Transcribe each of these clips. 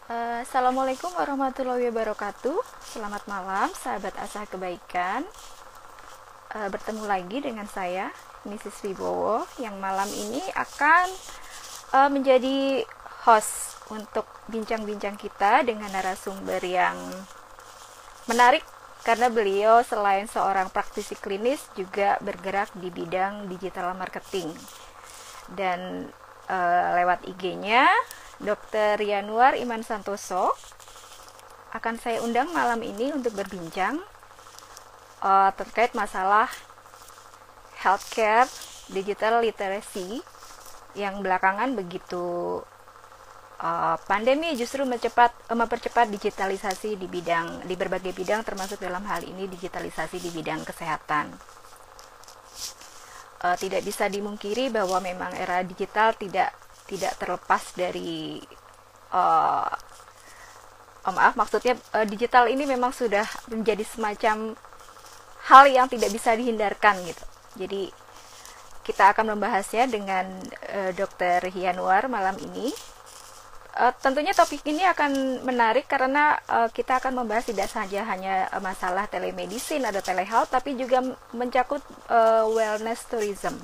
Assalamualaikum warahmatullahi wabarakatuh. Selamat malam, sahabat Asa Kebaikan. Bertemu lagi dengan saya, Mrs. Wibowo, yang malam ini akan menjadi host untuk bincang-bincang kita dengan narasumber yang menarik karena beliau selain seorang praktisi klinis juga bergerak di bidang digital marketing. Dan lewat IG-nya Dr. Yanuar Iman Santoso akan saya undang malam ini untuk berbincang terkait masalah healthcare digital literacy yang belakangan begitu pandemi justru mempercepat digitalisasi di berbagai bidang, termasuk dalam hal ini digitalisasi di bidang kesehatan. Tidak bisa dimungkiri bahwa memang era digital tidak terlepas dari digital ini memang sudah menjadi semacam hal yang tidak bisa dihindarkan gitu. Jadi kita akan membahasnya dengan Dr. Yanuar malam ini. Tentunya topik ini akan menarik karena kita akan membahas tidak saja hanya masalah telemedicine atau telehealth, tapi juga mencakup wellness tourism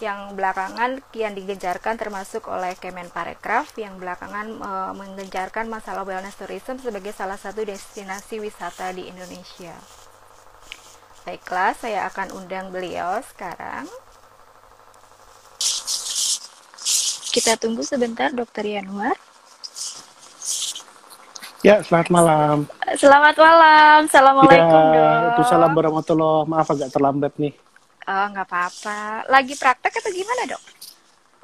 yang belakangan kian digencarkan, termasuk oleh Kemenparekraf yang belakangan menggencarkan masalah wellness tourism sebagai salah satu destinasi wisata di Indonesia. Baiklah, saya akan undang beliau sekarang. Kita tunggu sebentar, Dr. Yanuar. Ya, selamat malam. Selamat malam, Assalamualaikum, Itu salam Dok. warahmatullah. Maaf agak terlambat nih. Oh, nggak apa-apa. Lagi praktek atau gimana, Dok?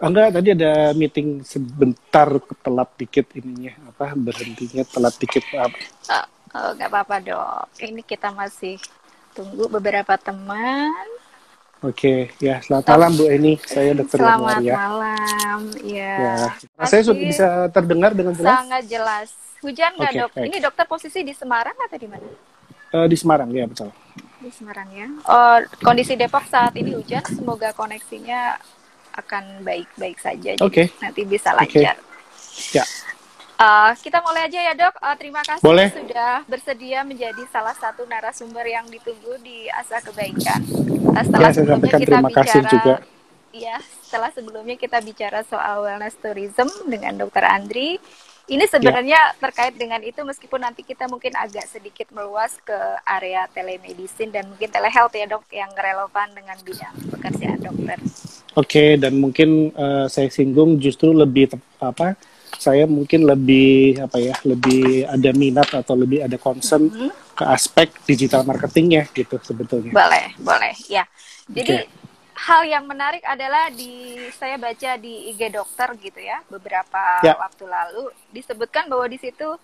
Enggak, tadi ada meeting sebentar telat dikit ininya. Berhentinya telat dikit. Nggak apa-apa, Dok. Ini kita masih tunggu beberapa teman. Oke, ya selamat malam Bu Eni. Saya Dr. Yanuar Selamat ya. malam. Ya, Ya, saya sudah masih bisa terdengar dengan jelas? sangat jelas. Hujan nggak, Oke, Dok? baik. Ini dokter posisi di Semarang atau di mana? Di Semarang, ya betul. Di Semarang ya. Oh, kondisi Depok saat ini hujan. Semoga koneksinya akan baik-baik saja. Jadi Oke, nanti bisa oke. lancar. Ya, Kita mulai aja ya, Dok. Terima kasih boleh? sudah bersedia menjadi salah satu narasumber yang ditunggu di Asa Kebaikan. Ya, saya sampaikan terima kasih juga. Setelah sebelumnya kita bicara soal wellness tourism dengan Dr. Andri. Ini Ya, sebenarnya terkait dengan itu, meskipun nanti kita mungkin agak sedikit meluas ke area telemedicine dan mungkin telehealth ya, Dok, yang relevan dengan bidang pekerjaan dokter. oke. Dan mungkin saya singgung justru saya mungkin lebih lebih ada minat atau lebih ada concern ke aspek digital marketingnya gitu sebetulnya. Boleh, ya. Jadi Oke, hal yang menarik adalah saya baca di IG dokter gitu ya, beberapa ya, waktu lalu disebutkan bahwa di situ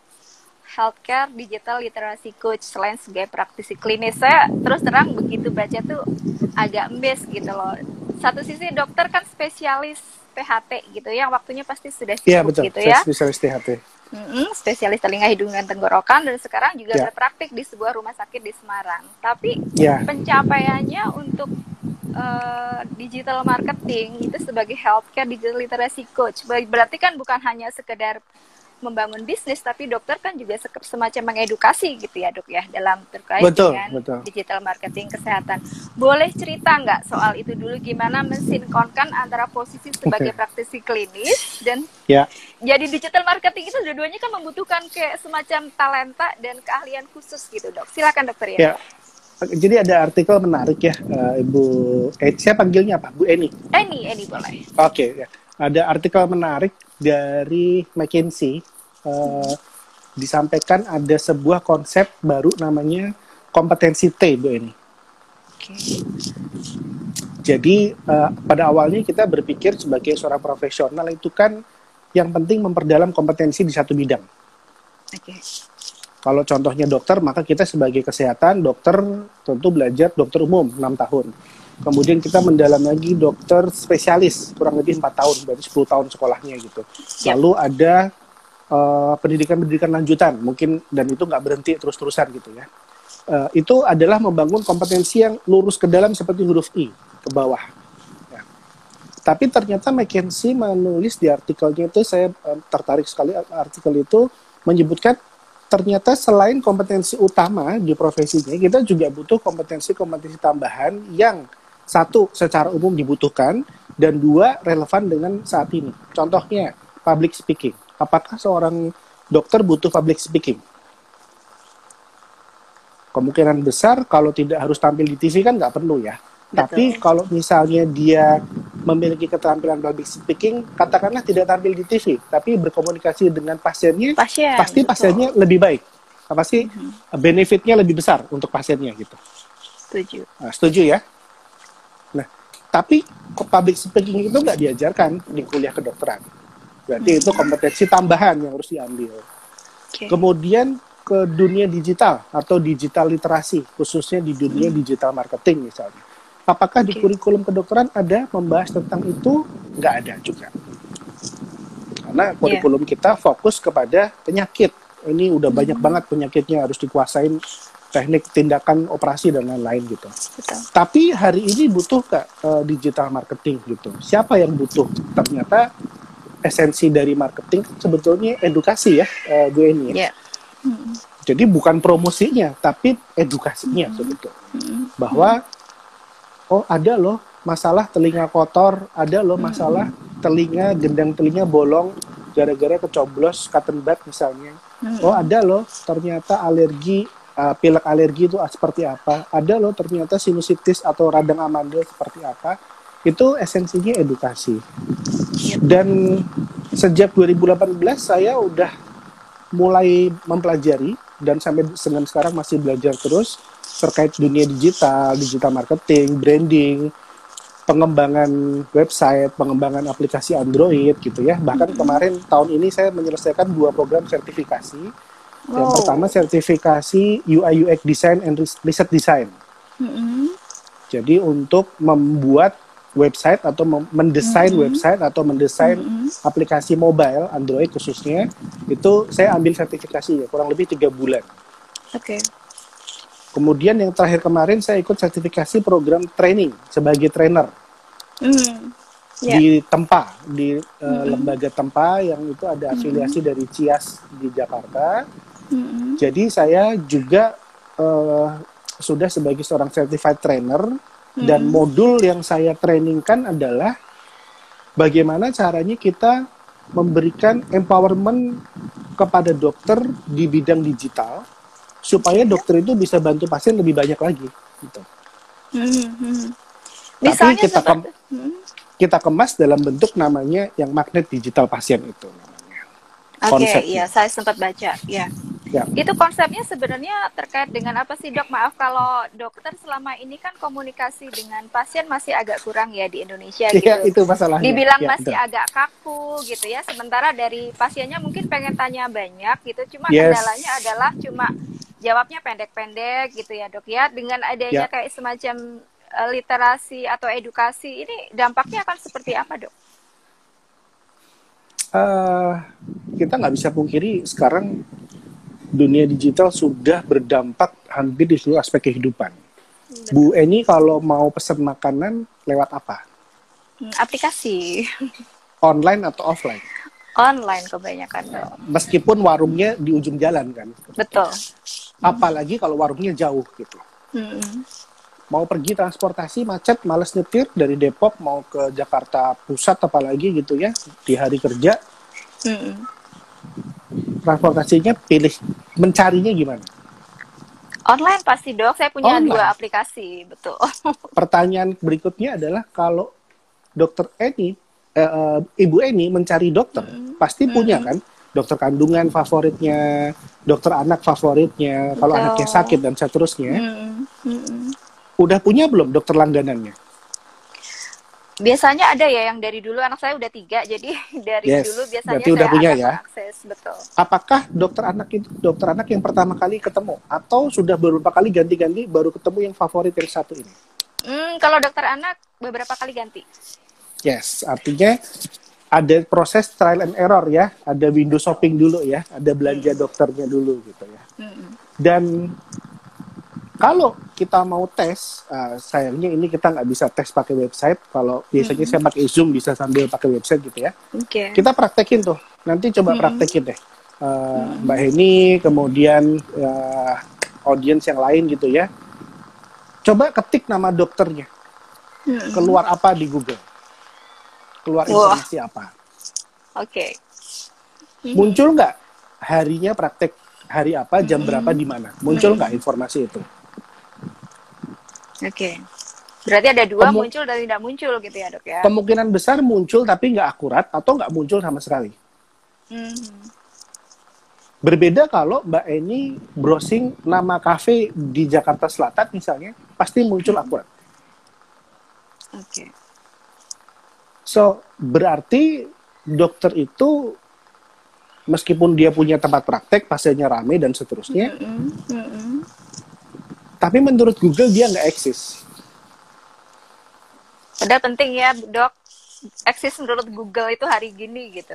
healthcare digital literacy coach selain sebagai praktisi klinis. Saya terus terang begitu baca tuh agak embes gitu loh. Satu sisi dokter kan spesialis PHT gitu ya, waktunya pasti sudah ya cukup betul. gitu Saya ya. spesialis THT. Spesialis telinga, hidung, dan tenggorokan, dan sekarang juga Ya, berpraktik di sebuah rumah sakit di Semarang. Tapi ya, pencapaiannya untuk digital marketing itu sebagai healthcare digital literacy coach, berarti kan bukan hanya sekedar membangun bisnis, tapi dokter kan juga semacam mengedukasi gitu ya, Dok ya, dalam terkait betul, dengan betul. digital marketing kesehatan. Boleh cerita nggak soal itu dulu, gimana mensinkronkan antara posisi sebagai Oke, praktisi klinis dan ya, jadi digital marketing itu dua-duanya kan membutuhkan kayak semacam talenta dan keahlian khusus gitu, Dok. Silakan, Dokter ya. Yanuar. Jadi ada artikel menarik ya, Ibu. Saya panggilnya apa? Bu Eni. Ini boleh. Oke, ya. Ada artikel menarik dari McKinsey. eh, Disampaikan ada sebuah konsep baru namanya kompetensi T, Bu Eni. Oke. Jadi pada awalnya kita berpikir sebagai seorang profesional itu kan yang penting memperdalam kompetensi di satu bidang. Oke. Kalau contohnya dokter, maka kita sebagai kesehatan, dokter tentu belajar dokter umum 6 tahun. Kemudian kita mendalam lagi dokter spesialis, kurang lebih 4 tahun, berarti 10 tahun sekolahnya gitu. Yap. Lalu ada pendidikan-pendidikan lanjutan, mungkin, dan itu nggak berhenti terus-terusan gitu ya. Itu adalah membangun kompetensi yang lurus ke dalam seperti huruf I, ke bawah. Ya. Tapi ternyata McKinsey menulis di artikelnya itu, saya tertarik sekali artikel itu, menyebutkan ternyata selain kompetensi utama di profesinya, kita juga butuh kompetensi-kompetensi tambahan yang satu, secara umum dibutuhkan, dan dua, relevan dengan saat ini. Contohnya, public speaking. Apakah seorang dokter butuh public speaking? Kemungkinan besar kalau tidak harus tampil di TV kan nggak perlu ya. Betul. Tapi kalau misalnya dia memiliki keterampilan public speaking, katakanlah tidak tampil di TV, tapi berkomunikasi dengan pasiennya, pasti betul. pasiennya lebih baik. Pasti benefitnya lebih besar untuk pasiennya gitu. Setuju. Nah, setuju ya? Nah, tapi public speaking itu nggak diajarkan di kuliah kedokteran. Berarti itu kompetensi tambahan yang harus diambil. Okay. Kemudian ke dunia digital atau digital literasi, khususnya di dunia digital marketing misalnya. Apakah di kurikulum kedokteran ada membahas tentang itu? Nggak ada juga. Karena kurikulum kita fokus kepada penyakit. Ini udah banyak banget penyakitnya, harus dikuasain teknik tindakan operasi dan lain-lain gitu. Betul. Tapi hari ini butuh digital marketing gitu. Siapa yang butuh? Ternyata esensi dari marketing sebetulnya edukasi ya, Bu Eni. Yeah. Jadi bukan promosinya, tapi edukasinya sebetulnya. Bahwa oh ada loh masalah telinga kotor, ada loh masalah telinga, gendang telinga bolong gara-gara kecoblos cotton bud misalnya. Oh ada loh ternyata alergi, pilek alergi itu seperti apa. Ada loh ternyata sinusitis atau radang amandel seperti apa. Itu esensinya edukasi. Dan sejak 2018 saya udah mulai mempelajari dan sampai dengan sekarang masih belajar terus terkait dunia digital, digital marketing, branding, pengembangan website, pengembangan aplikasi Android gitu ya. Bahkan kemarin tahun ini saya menyelesaikan 2 program sertifikasi. Yang pertama sertifikasi UI UX Design and Research Design. Jadi untuk membuat website atau mendesain website atau mendesain aplikasi mobile Android khususnya, itu saya ambil sertifikasinya kurang lebih 3 bulan. Oke. Kemudian yang terakhir kemarin saya ikut sertifikasi program training sebagai trainer di Tempa, di lembaga Tempa yang itu ada afiliasi dari CIAS di Jakarta. Jadi saya juga sudah sebagai seorang certified trainer dan modul yang saya trainingkan adalah bagaimana caranya kita memberikan empowerment kepada dokter di bidang digital supaya dokter itu bisa bantu pasien lebih banyak lagi gitu. Tapi kita kemas dalam bentuk namanya yang magnet digital pasien itu namanya. Oke, iya saya sempat baca, ya. Itu konsepnya sebenarnya terkait dengan apa sih dok? Maaf kalau dokter selama ini kan komunikasi dengan pasien masih agak kurang ya di Indonesia gitu. Iya, itu masalahnya. Dibilang masih agak kaku gitu ya. Sementara dari pasiennya mungkin pengen tanya banyak gitu, cuma kendalanya adalah cuma jawabnya pendek-pendek gitu ya dok ya. Dengan adanya kayak semacam literasi atau edukasi ini dampaknya akan seperti apa dok? Kita nggak bisa pungkiri sekarang dunia digital sudah berdampak hampir di seluruh aspek kehidupan. Bu Eni kalau mau pesan makanan lewat apa? Aplikasi. Online atau offline? Online kebanyakan. Meskipun warungnya di ujung jalan kan. Betul. Apalagi kalau warungnya jauh gitu. Mau pergi transportasi macet, males nyetir dari Depok mau ke Jakarta Pusat apalagi gitu ya di hari kerja. Transportasinya pilih mencarinya gimana? Online pasti dok. Saya punya 2 aplikasi, betul. Pertanyaan berikutnya adalah kalau Dokter Eni, Ibu Eni mencari dokter, pasti punya kan? Dokter kandungan favoritnya, dokter anak favoritnya, kalau anaknya sakit dan seterusnya. Udah punya belum dokter langganannya? Biasanya ada ya yang dari dulu, anak saya udah 3, jadi dari dulu biasanya berarti udah punya ya. Akses, betul. Apakah dokter anak yang pertama kali ketemu atau sudah beberapa kali ganti-ganti baru ketemu yang favorit yang satu ini? Kalau dokter anak beberapa kali ganti. Yes, artinya ada proses trial and error ya, ada window shopping dulu ya, ada belanja dokternya dulu gitu ya. Dan kalau kita mau tes, sayangnya ini kita nggak bisa tes pakai website. Kalau biasanya saya pakai Zoom bisa sambil pakai website gitu ya. Kita praktekin tuh. Nanti coba praktekin deh. Mbak Heni, kemudian audiens yang lain gitu ya. Coba ketik nama dokternya. Keluar apa di Google? Keluar Wah, informasi apa? oke. Muncul nggak harinya praktek hari apa, jam berapa, di mana? Muncul nggak informasi itu? Oke. Berarti ada dua, Kemu- muncul dan tidak muncul gitu ya, Dok ya? Kemungkinan besar muncul tapi nggak akurat atau nggak muncul sama sekali. Mhm. Berbeda kalau Mbak Eni browsing nama kafe di Jakarta Selatan misalnya, pasti muncul akurat. Oke. So, berarti dokter itu meskipun dia punya tempat praktek, pasiennya rame dan seterusnya, tapi menurut Google dia nggak eksis. Padahal penting ya, Dok. Eksis menurut Google itu hari gini gitu.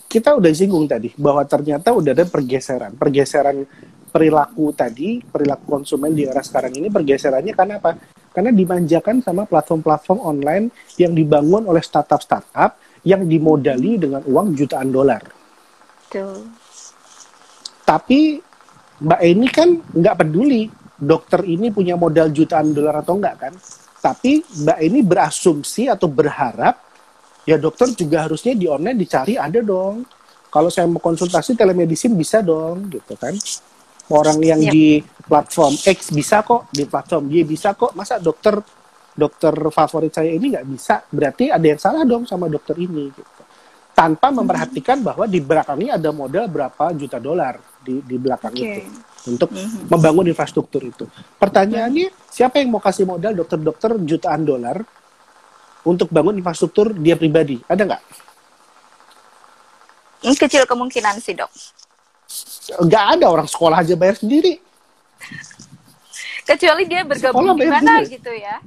Kita udah singgung tadi bahwa ternyata udah ada pergeseran perilaku tadi, perilaku konsumen di era sekarang ini pergeserannya karena apa? Karena dimanjakan sama platform-platform online yang dibangun oleh startup-startup yang dimodali dengan uang jutaan dolar. Tuh. Tapi Mbak Eni kan nggak peduli dokter ini punya modal jutaan dolar atau enggak kan? Tapi Mbak Eni berasumsi atau berharap ya dokter juga harusnya di online dicari ada dong. Kalau saya mau konsultasi telemedicine bisa dong, gitu kan. Orang yang di platform X bisa kok, di platform Y bisa kok. Masa dokter favorit saya ini nggak bisa? Berarti ada yang salah dong sama dokter ini. Gitu. Tanpa memperhatikan bahwa di belakangnya ada modal berapa juta dolar di belakang itu untuk membangun infrastruktur itu. Pertanyaannya, siapa yang mau kasih modal dokter-dokter jutaan dolar untuk bangun infrastruktur dia pribadi? Ada nggak? Kecil kemungkinan sih, Dok. Nggak ada, orang sekolah aja bayar sendiri. Kecuali dia bergabung di mana gitu ya.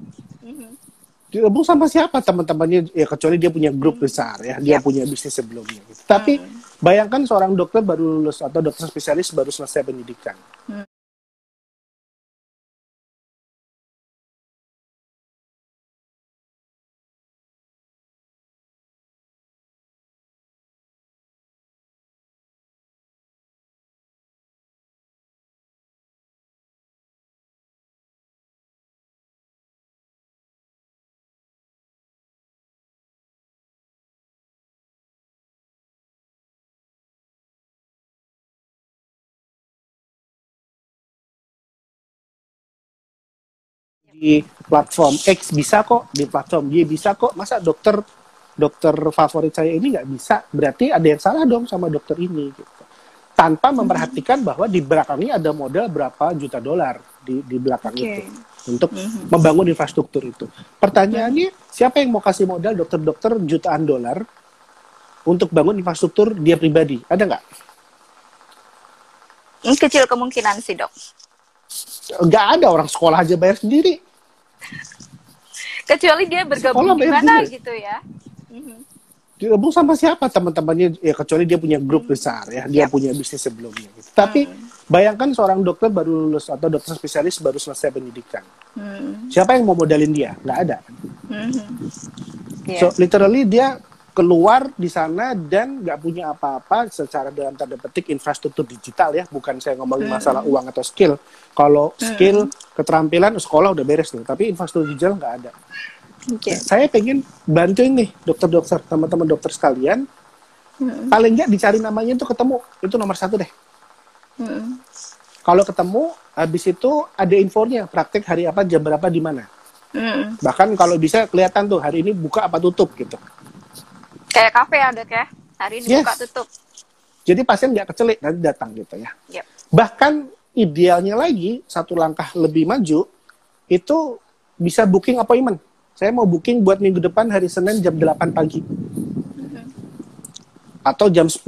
Gabung sama siapa teman-temannya? Ya kecuali dia punya grup besar ya, dia punya bisnis sebelumnya. Gitu. Tapi bayangkan seorang dokter baru lulus atau dokter spesialis baru selesai pendidikan. Di platform X bisa kok, di platform Y bisa kok. Masa dokter favorit saya ini nggak bisa? Berarti ada yang salah dong sama dokter ini. Gitu. Tanpa memperhatikan bahwa di belakangnya ada modal berapa juta dolar di belakang itu untuk membangun infrastruktur itu. Pertanyaannya, siapa yang mau kasih modal dokter-dokter jutaan dolar untuk bangun infrastruktur dia pribadi? Ada nggak? Kecil kemungkinan sih, Dok. Nggak ada, orang sekolah aja bayar sendiri. Kecuali dia bergabung di mana gitu ya. Gabung sama siapa teman-temannya? Ya kecuali dia punya grup besar ya, dia punya bisnis sebelumnya. Gitu. Tapi bayangkan seorang dokter baru lulus atau dokter spesialis baru selesai pendidikan. Siapa yang mau modalin dia? Nggak ada. So literally dia keluar di sana dan nggak punya apa-apa secara dalam tanda petik infrastruktur digital ya, bukan saya ngomongin masalah uang atau skill. Kalau skill, keterampilan, sekolah udah beres nih, tapi infrastruktur digital nggak ada. Saya pengen bantuin nih dokter-dokter, teman-teman dokter sekalian, paling nggak dicari namanya itu ketemu, itu nomor satu deh. Kalau ketemu, habis itu ada infonya, praktek hari apa, jam berapa, di mana. Bahkan kalau bisa kelihatan tuh hari ini buka apa tutup gitu. Kayak kafe ya, Dok ya. Hari ini buka tutup. Jadi pasien nggak kecelik nanti datang gitu ya. Yep. Bahkan idealnya lagi satu langkah lebih maju itu bisa booking appointment. Saya mau booking buat minggu depan hari Senin jam 8 pagi. Atau jam 10.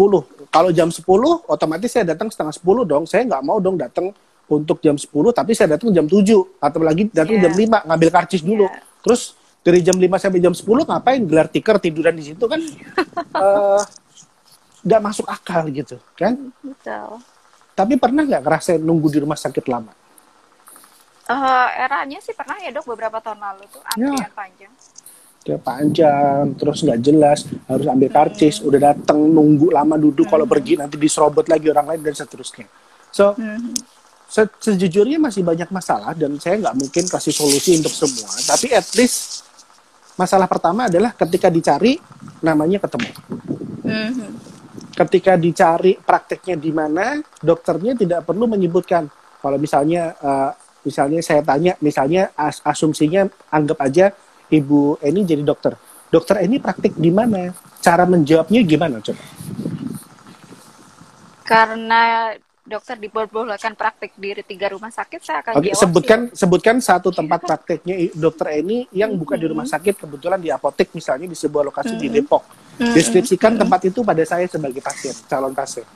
Kalau jam 10 otomatis saya datang setengah 10 dong. Saya nggak mau dong datang untuk jam 10 tapi saya datang jam 7 atau lagi datang jam 5 ngambil karcis dulu. Terus dari jam 5 sampai jam 10 ngapain gelar tikar tiduran di situ kan nggak masuk akal gitu kan. Betul. Tapi pernah nggak ngerasain nunggu di rumah sakit lama? Eranya sih pernah ya, Dok, beberapa tahun lalu tuh antrian panjang. Ya, panjang, terus nggak jelas, harus ambil karcis, udah datang nunggu lama duduk, kalau pergi nanti diserobot lagi orang lain dan seterusnya. So sejujurnya masih banyak masalah dan saya nggak mungkin kasih solusi untuk semua, tapi at least masalah pertama adalah ketika dicari namanya ketemu. Ketika dicari prakteknya di mana, dokternya tidak perlu menyebutkan. Kalau misalnya saya tanya, misalnya asumsinya anggap aja Ibu Eni jadi dokter. Dokter Eni praktik di mana? Cara menjawabnya gimana coba? Karena dokter diperbolehkan praktik di 3 rumah sakit, saya akan Oke, jawab sebutkan satu tempat prakteknya dokter Eni yang bukan di rumah sakit, kebetulan di apotek misalnya di sebuah lokasi di Depok. Deskripsikan tempat itu pada saya sebagai pasien, calon pasien.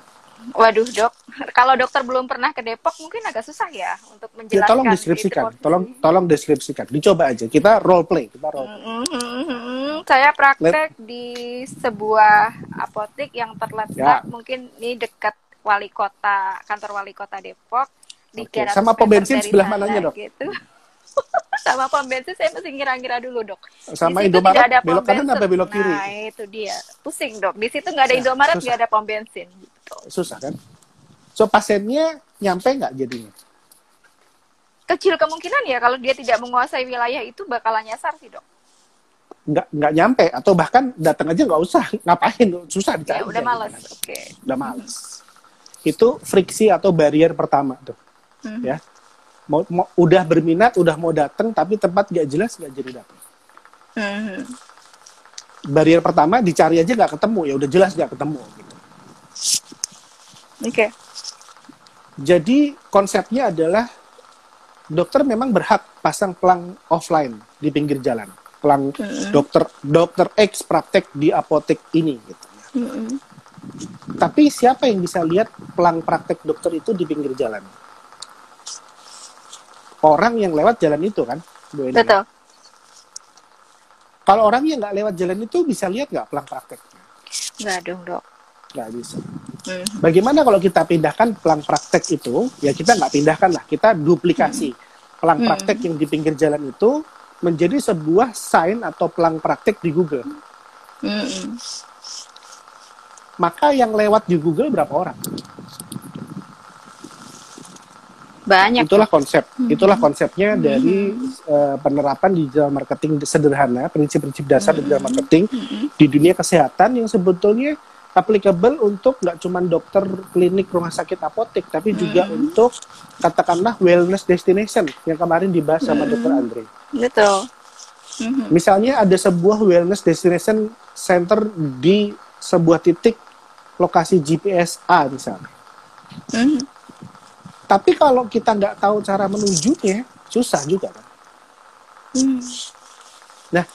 Waduh dok, kalau dokter belum pernah ke Depok mungkin agak susah ya untuk Ya, menjelaskan. tolong deskripsikan, tolong deskripsikan. Dicoba aja, kita role play. Saya praktek di sebuah apotek yang terletak mungkin ini dekat wali kota, kantor wali kota Depok. Di Sama pom bensin sebelah mananya dok? Gitu. Sama pom bensin saya mesti ngira-ngira dulu dok. Sama Indomaret belok kanan apa belok kiri? Nah itu dia, pusing dok. Di situ nggak ada Indomaret, nggak ada pom bensin. Susah kan? So pasiennya nyampe nggak jadinya? Kecil kemungkinan ya kalau dia tidak menguasai wilayah itu bakalan nyasar sih dok. Nggak nyampe atau bahkan datang aja nggak usah, ngapain, susah dicari. Ya udah malas, oke. Udah malas. Itu friksi atau barrier pertama tuh, ya. Udah berminat, udah mau datang tapi tempat nggak jelas nggak jadi datang. Barrier pertama dicari aja nggak ketemu, ya udah jelas nggak ketemu gitu. Oke. Jadi konsepnya adalah dokter memang berhak pasang pelang offline di pinggir jalan, pelang dokter X praktek di apotek ini gitu. Tapi siapa yang bisa lihat pelang praktek dokter itu di pinggir jalan? Orang yang lewat jalan itu kan, Bu Eni. Betul. Kalau orang yang nggak lewat jalan itu bisa lihat nggak pelang prakteknya? Nggak dong dok. Nggak bisa. Bagaimana kalau kita pindahkan pelang praktek itu, ya kita nggak pindahkan lah, kita duplikasi pelang praktek yang di pinggir jalan itu menjadi sebuah sign atau pelang praktek di Google. Maka yang lewat di Google berapa orang? Banyak. Itulah konsepnya dari penerapan digital marketing sederhana, prinsip-prinsip dasar digital marketing di dunia kesehatan yang sebetulnya applicable untuk nggak cuma dokter klinik rumah sakit apotek, tapi juga untuk katakanlah wellness destination yang kemarin dibahas sama Dr. Andre. Betul. Misalnya ada sebuah wellness destination center di sebuah titik lokasi GPS A misalnya. Tapi kalau kita nggak tahu cara menujunya, susah juga kan. Nah,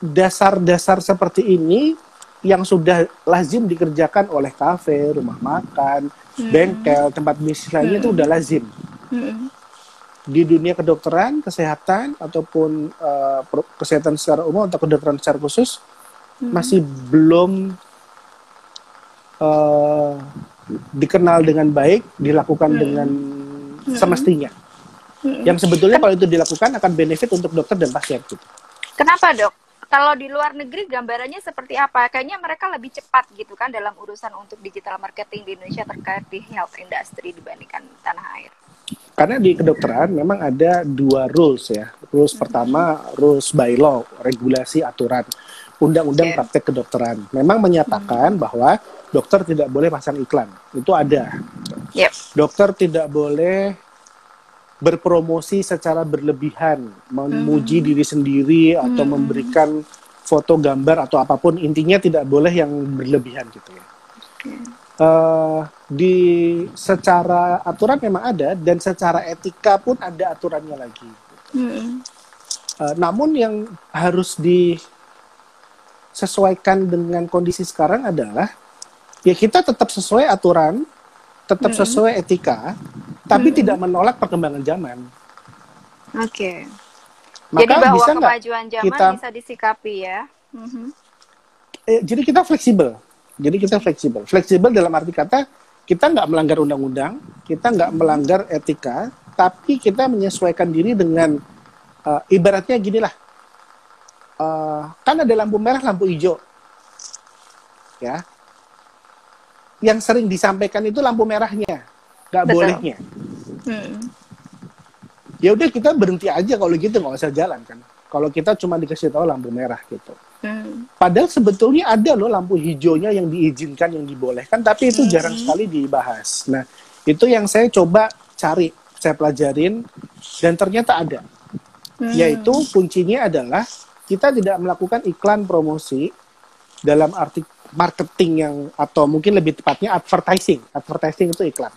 dasar-dasar seperti ini yang sudah lazim dikerjakan oleh kafe, rumah makan, bengkel, tempat bisnis lainnya itu udah lazim. Di dunia kedokteran, kesehatan, ataupun kesehatan secara umum atau kedokteran secara khusus, masih belum dikenal dengan baik, dilakukan dengan semestinya. Yang sebetulnya kalau itu dilakukan akan benefit untuk dokter dan pasien. Gitu. Kenapa dok? Kalau di luar negeri gambarannya seperti apa? Kayaknya mereka lebih cepat gitu kan dalam urusan untuk digital marketing di Indonesia terkait di health industry dibandingkan tanah air. Karena di kedokteran memang ada 2 rules ya. Rules pertama, rules by law, regulasi aturan. Undang-undang praktek kedokteran. Memang menyatakan bahwa dokter tidak boleh pasang iklan. Itu ada. Dokter tidak boleh berpromosi secara berlebihan, memuji diri sendiri atau memberikan foto gambar atau apapun, intinya tidak boleh yang berlebihan gitu ya. Di secara aturan memang ada dan secara etika pun ada aturannya lagi. Namun yang harus disesuaikan dengan kondisi sekarang adalah ya kita tetap sesuai aturan, tetap sesuai etika, tapi tidak menolak perkembangan zaman. Oke. Maka jadi bahwa bisa kemajuan zaman bisa disikapi ya. Jadi kita fleksibel. Fleksibel dalam arti kata kita nggak melanggar undang-undang, kita nggak melanggar etika, tapi kita menyesuaikan diri dengan ibaratnya gini lah. kan ada lampu merah, lampu hijau, ya. Yang sering disampaikan itu lampu merahnya, nggak Betul. bolehnya. Ya udah kita berhenti aja kalau gitu, nggak usah jalan kan. Kalau kita cuma dikasih tahu lampu merah gitu. Padahal sebetulnya ada loh lampu hijaunya yang diizinkan, yang dibolehkan, tapi itu jarang sekali dibahas. Nah, itu yang saya coba cari, saya pelajarin, dan ternyata ada. Yaitu kuncinya adalah kita tidak melakukan iklan promosi dalam arti marketing yang, atau mungkin lebih tepatnya advertising. Advertising itu iklan.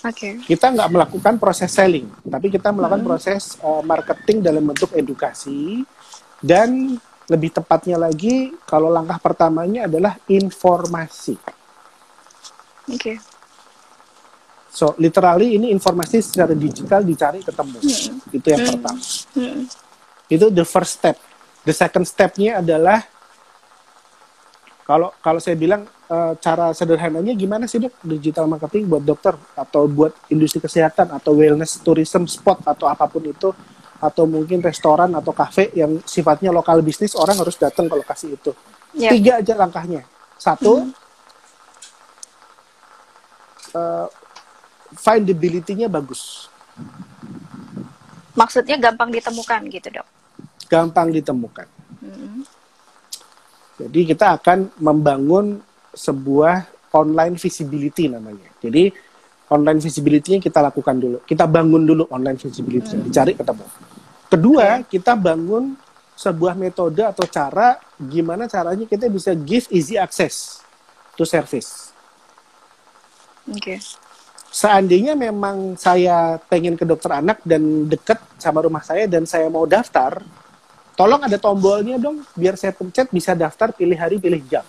Oke. Kita nggak melakukan proses selling, tapi kita melakukan proses marketing dalam bentuk edukasi, dan lebih tepatnya lagi, kalau langkah pertamanya adalah informasi. Oke. So, literally ini informasi secara digital dicari ketemu. Itu yang pertama. Itu the first step. The second step-nya adalah, kalau saya bilang cara sederhananya gimana sih dok digital marketing buat dokter atau buat industri kesehatan atau wellness tourism spot atau apapun itu, atau mungkin restoran atau kafe yang sifatnya lokal bisnis, orang harus datang ke lokasi itu. 3 aja langkahnya. 1, findability-nya bagus. Maksudnya gampang ditemukan gitu dok? Gampang ditemukan. Jadi kita akan membangun sebuah online visibility namanya. Jadi online visibility-nya kita lakukan dulu. Kita bangun dulu online visibility, dicari ketemu. Kedua, kita bangun sebuah metode atau cara, gimana caranya kita bisa give easy access to service. Oke. Seandainya memang saya pengen ke dokter anak dan dekat sama rumah saya dan saya mau daftar, tolong ada tombolnya dong, biar saya pencet bisa daftar, pilih hari, pilih jam.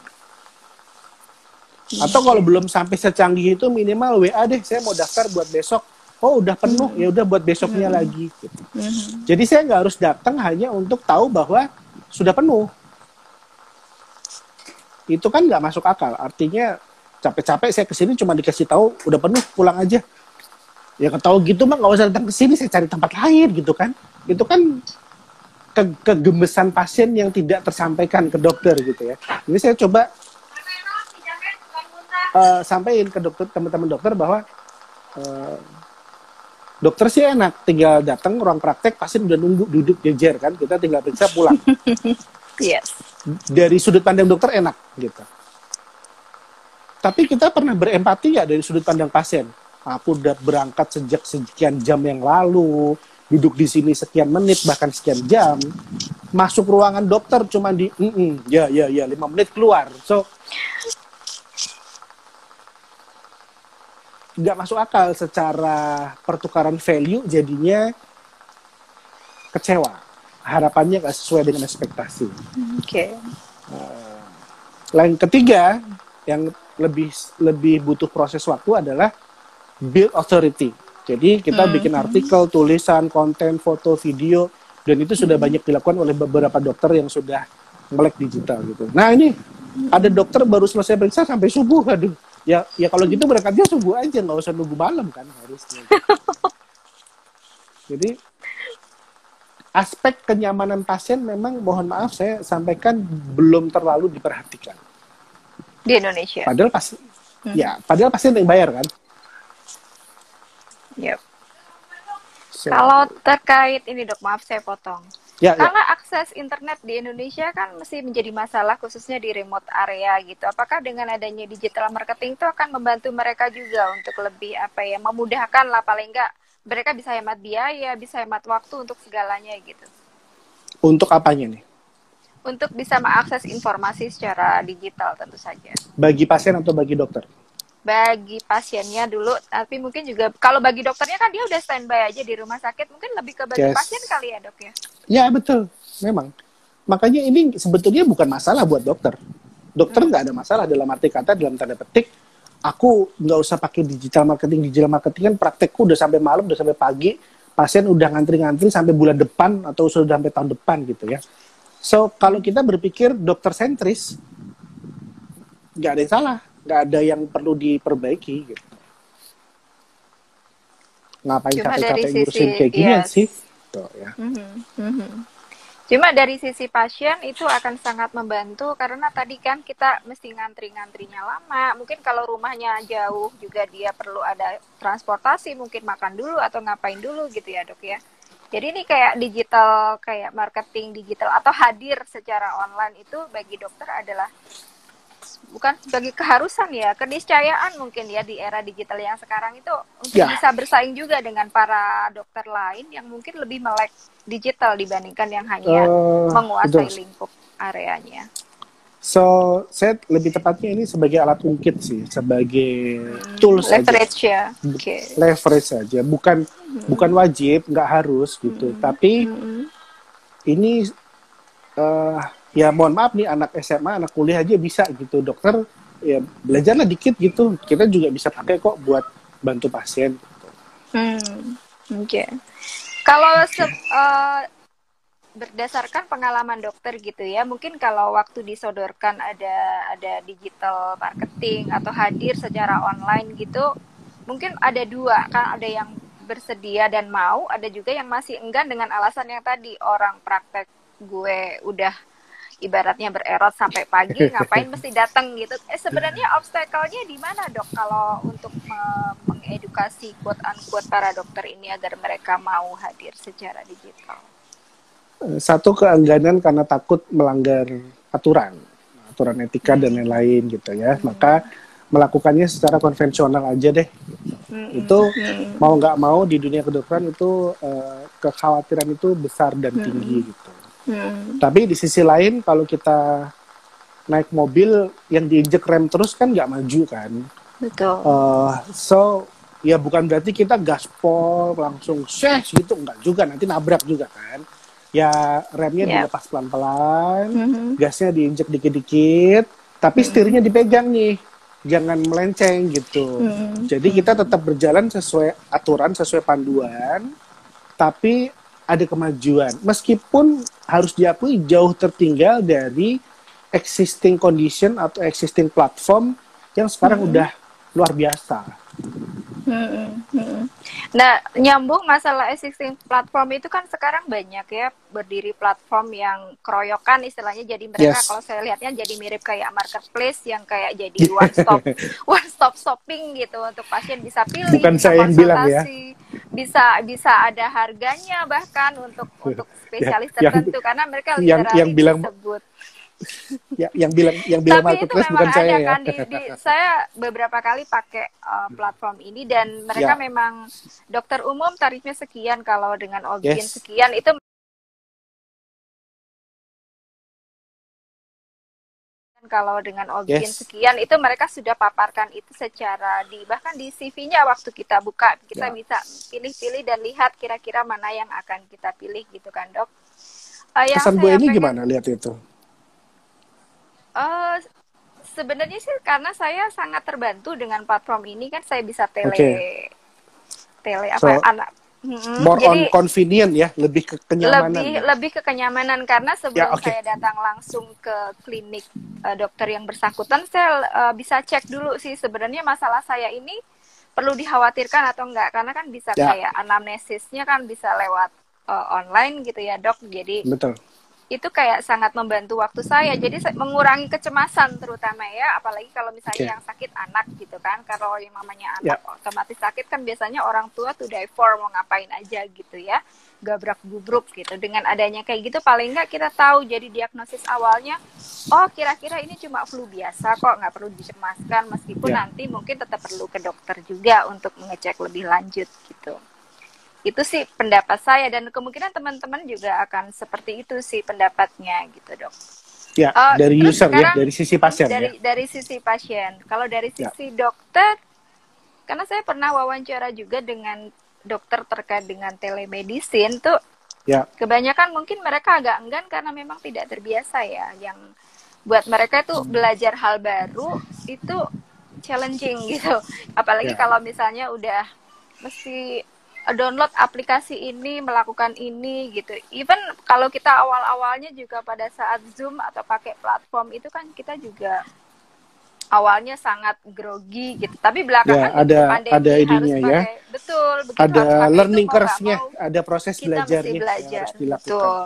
Atau kalau belum sampai secanggih itu, minimal WA deh, saya mau daftar buat besok. Oh udah penuh, ya udah buat besoknya lagi. Gitu. Jadi saya nggak harus datang hanya untuk tahu bahwa sudah penuh. Itu kan nggak masuk akal. Artinya capek-capek saya kesini cuma dikasih tahu udah penuh, pulang aja. Ya ketahu gitu mah nggak usah datang kesini, saya cari tempat lain gitu kan. Itu kan kegemesan pasien yang tidak tersampaikan ke dokter gitu ya. Ini saya coba sampaikan ke dokter, teman-teman dokter bahwa dokter sih enak, tinggal datang ruang praktek, pasien udah nunggu duduk jejer kan, kita tinggal periksa pulang. Yes. Dari sudut pandang dokter enak gitu. Tapi kita pernah berempati ya dari sudut pandang pasien. Aku udah berangkat sejak sekian jam yang lalu, duduk di sini sekian menit, bahkan sekian jam. Masuk ruangan dokter cuma di, ya, 5 menit keluar. So, nggak masuk akal secara pertukaran value, jadinya kecewa. Harapannya nggak sesuai dengan ekspektasi. Oke. Yang ketiga, yang lebih butuh proses waktu adalah build authority. Jadi kita bikin artikel, tulisan, konten, foto, video, dan itu sudah banyak dilakukan oleh beberapa dokter yang sudah melek digital gitu. Nah ini ada dokter baru selesai periksa sampai subuh, aduh. Ya kalau gitu berangkatnya subuh aja, nggak usah nunggu malam kan harusnya. Jadi aspek kenyamanan pasien memang mohon maaf saya sampaikan belum terlalu diperhatikan Di Indonesia. Padahal padahal pasien yang bayar kan. Yep. So, Kalau terkait ini dok, maaf saya potong. ya. Karena akses internet di Indonesia kan masih menjadi masalah, khususnya di remote area gitu. Apakah dengan adanya digital marketing itu akan membantu mereka juga untuk lebih memudahkan lah, paling enggak mereka bisa hemat biaya, bisa hemat waktu untuk segalanya gitu. Untuk apanya nih? Untuk bisa mengakses informasi secara digital tentu saja. Bagi pasien atau bagi dokter? Bagi pasiennya dulu, tapi mungkin juga kalau bagi dokternya kan dia udah standby aja di rumah sakit, mungkin lebih ke bagi pasien kali ya dok ya? Ya betul, memang. Makanya ini sebetulnya bukan masalah buat dokter. Dokter nggak ada masalah dalam arti kata, dalam tanda petik, aku nggak usah pakai digital marketing. Digital marketing kan praktekku udah sampai malam, udah sampai pagi, pasien udah ngantri-ngantri sampai bulan depan atau sudah sampai tahun depan gitu ya. So, kalau kita berpikir dokter sentris, nggak ada yang salah. Nggak ada yang perlu diperbaiki gitu. Ngapain capek-capek ngurusin kayak gini sih? Tuh, ya. Cuma dari sisi pasien itu akan sangat membantu karena tadi kan kita mesti ngantri-ngantrinya lama. Mungkin kalau rumahnya jauh juga dia perlu ada transportasi, mungkin makan dulu atau ngapain dulu gitu ya dok ya. Jadi ini kayak digital, kayak marketing digital atau hadir secara online itu bagi dokter adalah bukan sebagai keharusan ya, keniscayaan mungkin ya di era digital yang sekarang itu untuk Ya, bisa bersaing juga dengan para dokter lain yang mungkin lebih melek digital dibandingkan yang hanya betul. menguasai lingkup areanya. So, saya lebih tepatnya ini sebagai alat ungkit sih, sebagai tools aja, Leverage ya. Oke. leverage saja, bukan wajib, nggak harus gitu. Tapi ini eh, ya mohon maaf nih anak SMA, anak kuliah aja bisa gitu. Dokter ya belajarlah dikit gitu. Kita juga bisa pakai kok buat bantu pasien. Oke. Kalau berdasarkan pengalaman dokter gitu ya, mungkin kalau waktu disodorkan ada digital marketing atau hadir secara online gitu, mungkin ada dua kan, ada yang bersedia dan mau, ada juga yang masih enggan dengan alasan yang tadi orang praktek gue udah ibaratnya bererot sampai pagi, ngapain mesti datang gitu. Sebenarnya obstacle-nya di mana dok kalau untuk mengedukasi quote unquote para dokter ini agar mereka mau hadir secara digital? Satu keengganan karena takut melanggar aturan etika dan lain-lain gitu ya. Maka melakukannya secara konvensional aja deh. Itu mau nggak mau di dunia kedokteran itu kekhawatiran itu besar dan tinggi gitu. Tapi di sisi lain kalau kita naik mobil yang diinjek rem terus kan nggak maju kan. Betul. So ya bukan berarti kita gaspol langsung shes gitu, enggak juga, nanti nabrak juga kan. Ya remnya dilepas pelan-pelan, gasnya diinjek dikit-dikit, tapi setirnya dipegang nih, jangan melenceng gitu. Jadi kita tetap berjalan sesuai aturan, sesuai panduan, tapi ada kemajuan. Meskipun harus diakui jauh tertinggal dari existing condition atau existing platform yang sekarang udah luar biasa. Nah, nyambung masalah existing platform itu kan sekarang banyak ya berdiri platform yang keroyokan istilahnya, jadi mereka kalau saya lihatnya jadi mirip kayak marketplace yang kayak jadi one stop shopping gitu untuk pasien bisa pilih, bukan bisa saya yang bilang ya, bisa ada harganya bahkan untuk spesialis tertentu karena mereka literally bilang disebut. Yang bilang Tapi itu marketplace memang bukan saya ada ya. kan saya beberapa kali pakai platform ini dan mereka memang dokter umum tarifnya sekian, kalau dengan OB-GYN sekian, itu kalau dengan OB-GYN sekian itu mereka sudah paparkan itu secara bahkan di CV-nya waktu kita buka kita bisa pilih-pilih dan lihat kira-kira mana yang akan kita pilih gitu kan dok. Kesan Bu ini gimana lihat itu? Sebenarnya sih karena saya sangat terbantu dengan platform ini kan, saya bisa more on convenient ya, lebih ke kenyamanan. Lebih ke kenyamanan karena sebelum saya datang langsung ke klinik dokter yang bersangkutan, saya bisa cek dulu sih sebenarnya masalah saya ini perlu dikhawatirkan atau enggak, karena kan bisa kayak anamnesisnya kan bisa lewat online gitu ya dok, jadi betul. Itu kayak sangat membantu waktu saya, jadi mengurangi kecemasan terutama ya, apalagi kalau misalnya yang sakit anak gitu kan, kalau yang namanya anak otomatis sakit kan biasanya orang tua to die for mau ngapain aja gitu ya, gabrak gubruk gitu. Dengan adanya kayak gitu paling nggak kita tahu, jadi diagnosis awalnya oh kira-kira ini cuma flu biasa kok, nggak perlu dicemaskan, meskipun nanti mungkin tetap perlu ke dokter juga untuk mengecek lebih lanjut gitu. Itu sih pendapat saya, dan kemungkinan teman-teman juga akan seperti itu sih pendapatnya gitu dok. Ya, dari user sekarang, ya, dari sisi pasien dari sisi pasien. Kalau dari sisi dokter, karena saya pernah wawancara juga dengan dokter terkait dengan telemedicine tuh, kebanyakan mungkin mereka agak enggan karena memang tidak terbiasa ya. Yang buat mereka tuh belajar hal baru itu challenging gitu. Apalagi kalau misalnya udah mesti download aplikasi ini, melakukan ini gitu. Even kalau kita awal-awalnya juga pada saat Zoom atau pakai platform itu kan kita juga awalnya sangat grogi gitu. Tapi belakangan pandemi ada ininya harus pakai, betul, ada learning curve-nya, ada proses belajarnya belajar. harus dilakukan. Betul.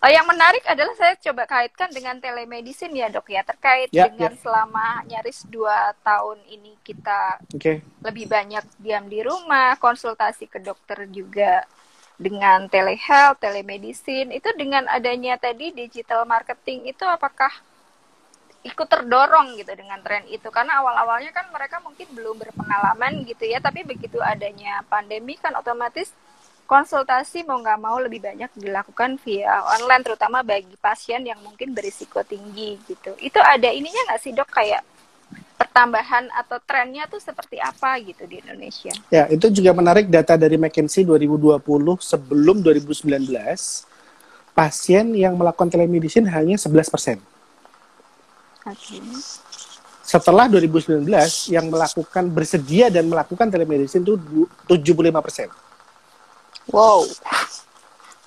Yang menarik adalah saya coba kaitkan dengan telemedicine ya dok ya, terkait dengan selama nyaris 2 tahun ini kita lebih banyak diam di rumah, konsultasi ke dokter juga dengan telehealth, telemedicine, itu dengan adanya tadi digital marketing itu apakah ikut terdorong gitu dengan tren itu? Karena awal-awalnya kan mereka mungkin belum berpengalaman gitu ya, tapi begitu adanya pandemi kan otomatis konsultasi mau nggak mau lebih banyak dilakukan via online, terutama bagi pasien yang mungkin berisiko tinggi gitu. Itu ada ininya nggak sih dok, kayak pertambahan atau trennya tuh seperti apa gitu di Indonesia? Ya, itu juga menarik data dari McKinsey 2020 sebelum 2019, pasien yang melakukan telemedicine hanya 11%. Setelah 2019, yang melakukan bersedia dan melakukan telemedicine itu 75%. Wow.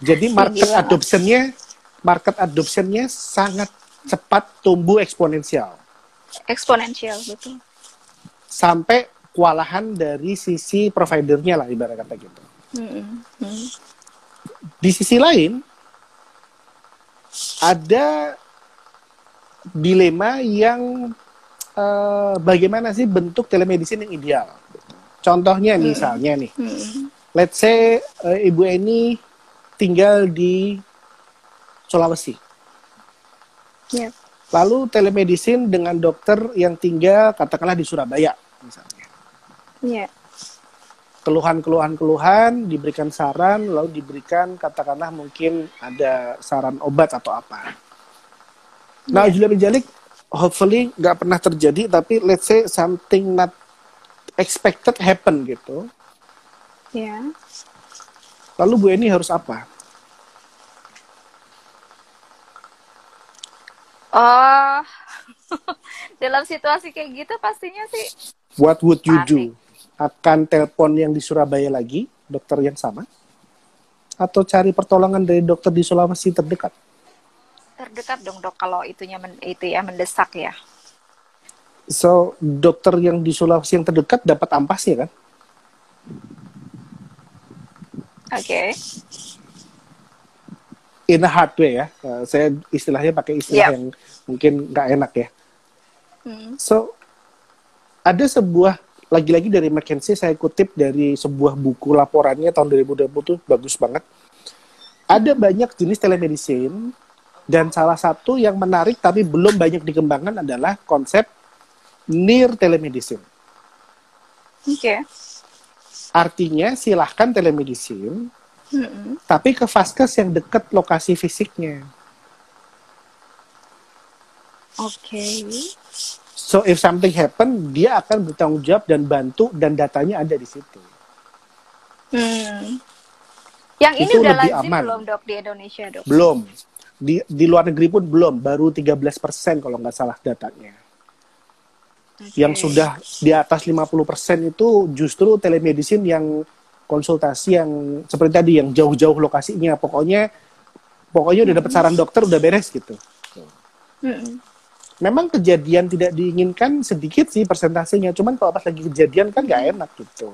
Jadi market adoptionnya sangat cepat tumbuh eksponensial. Eksponensial, betul. Sampai kewalahan dari sisi providernya lah, ibarat kata gitu. Di sisi lain, ada dilema yang bagaimana sih bentuk telemedicine yang ideal. Contohnya misalnya nih, let's say Ibu Eni tinggal di Sulawesi. Lalu telemedicine dengan dokter yang tinggal katakanlah di Surabaya misalnya. Keluhan-keluhan diberikan saran, lalu diberikan katakanlah mungkin ada saran obat atau apa. Nah, Julia hopefully nggak pernah terjadi, tapi let's say something not expected happen gitu. Lalu Bu Eni harus apa? Dalam situasi kayak gitu pastinya sih. What would you do? Akan telepon yang di Surabaya lagi, dokter yang sama? Atau cari pertolongan dari dokter di Sulawesi terdekat? Terdekat dong dok, kalau itunya mendesak ya. So, dokter yang di Sulawesi yang terdekat dapat ampasnya kan? In a hard way ya. Saya istilahnya pakai istilah yang mungkin nggak enak ya. So, ada sebuah, lagi-lagi dari McKinsey, saya kutip dari sebuah buku laporannya tahun 2020 tuh bagus banget. Ada banyak jenis telemedicine, dan salah satu yang menarik tapi belum banyak dikembangkan adalah konsep near telemedicine. Artinya silahkan telemedicine, tapi ke vaskes yang dekat lokasi fisiknya. So if something happen, dia akan bertanggung jawab dan bantu, dan datanya ada di situ. Yang ini udah lazim belum dok di Indonesia dok? Belum. Di luar negeri pun belum, baru 13% kalau nggak salah datanya. Yang sudah di atas 50% itu justru telemedicine yang konsultasi yang seperti tadi, yang jauh-jauh lokasinya, pokoknya udah dapat saran dokter, udah beres gitu. Memang kejadian tidak diinginkan sedikit sih persentasenya, cuman kalau pas lagi kejadian kan nggak enak gitu.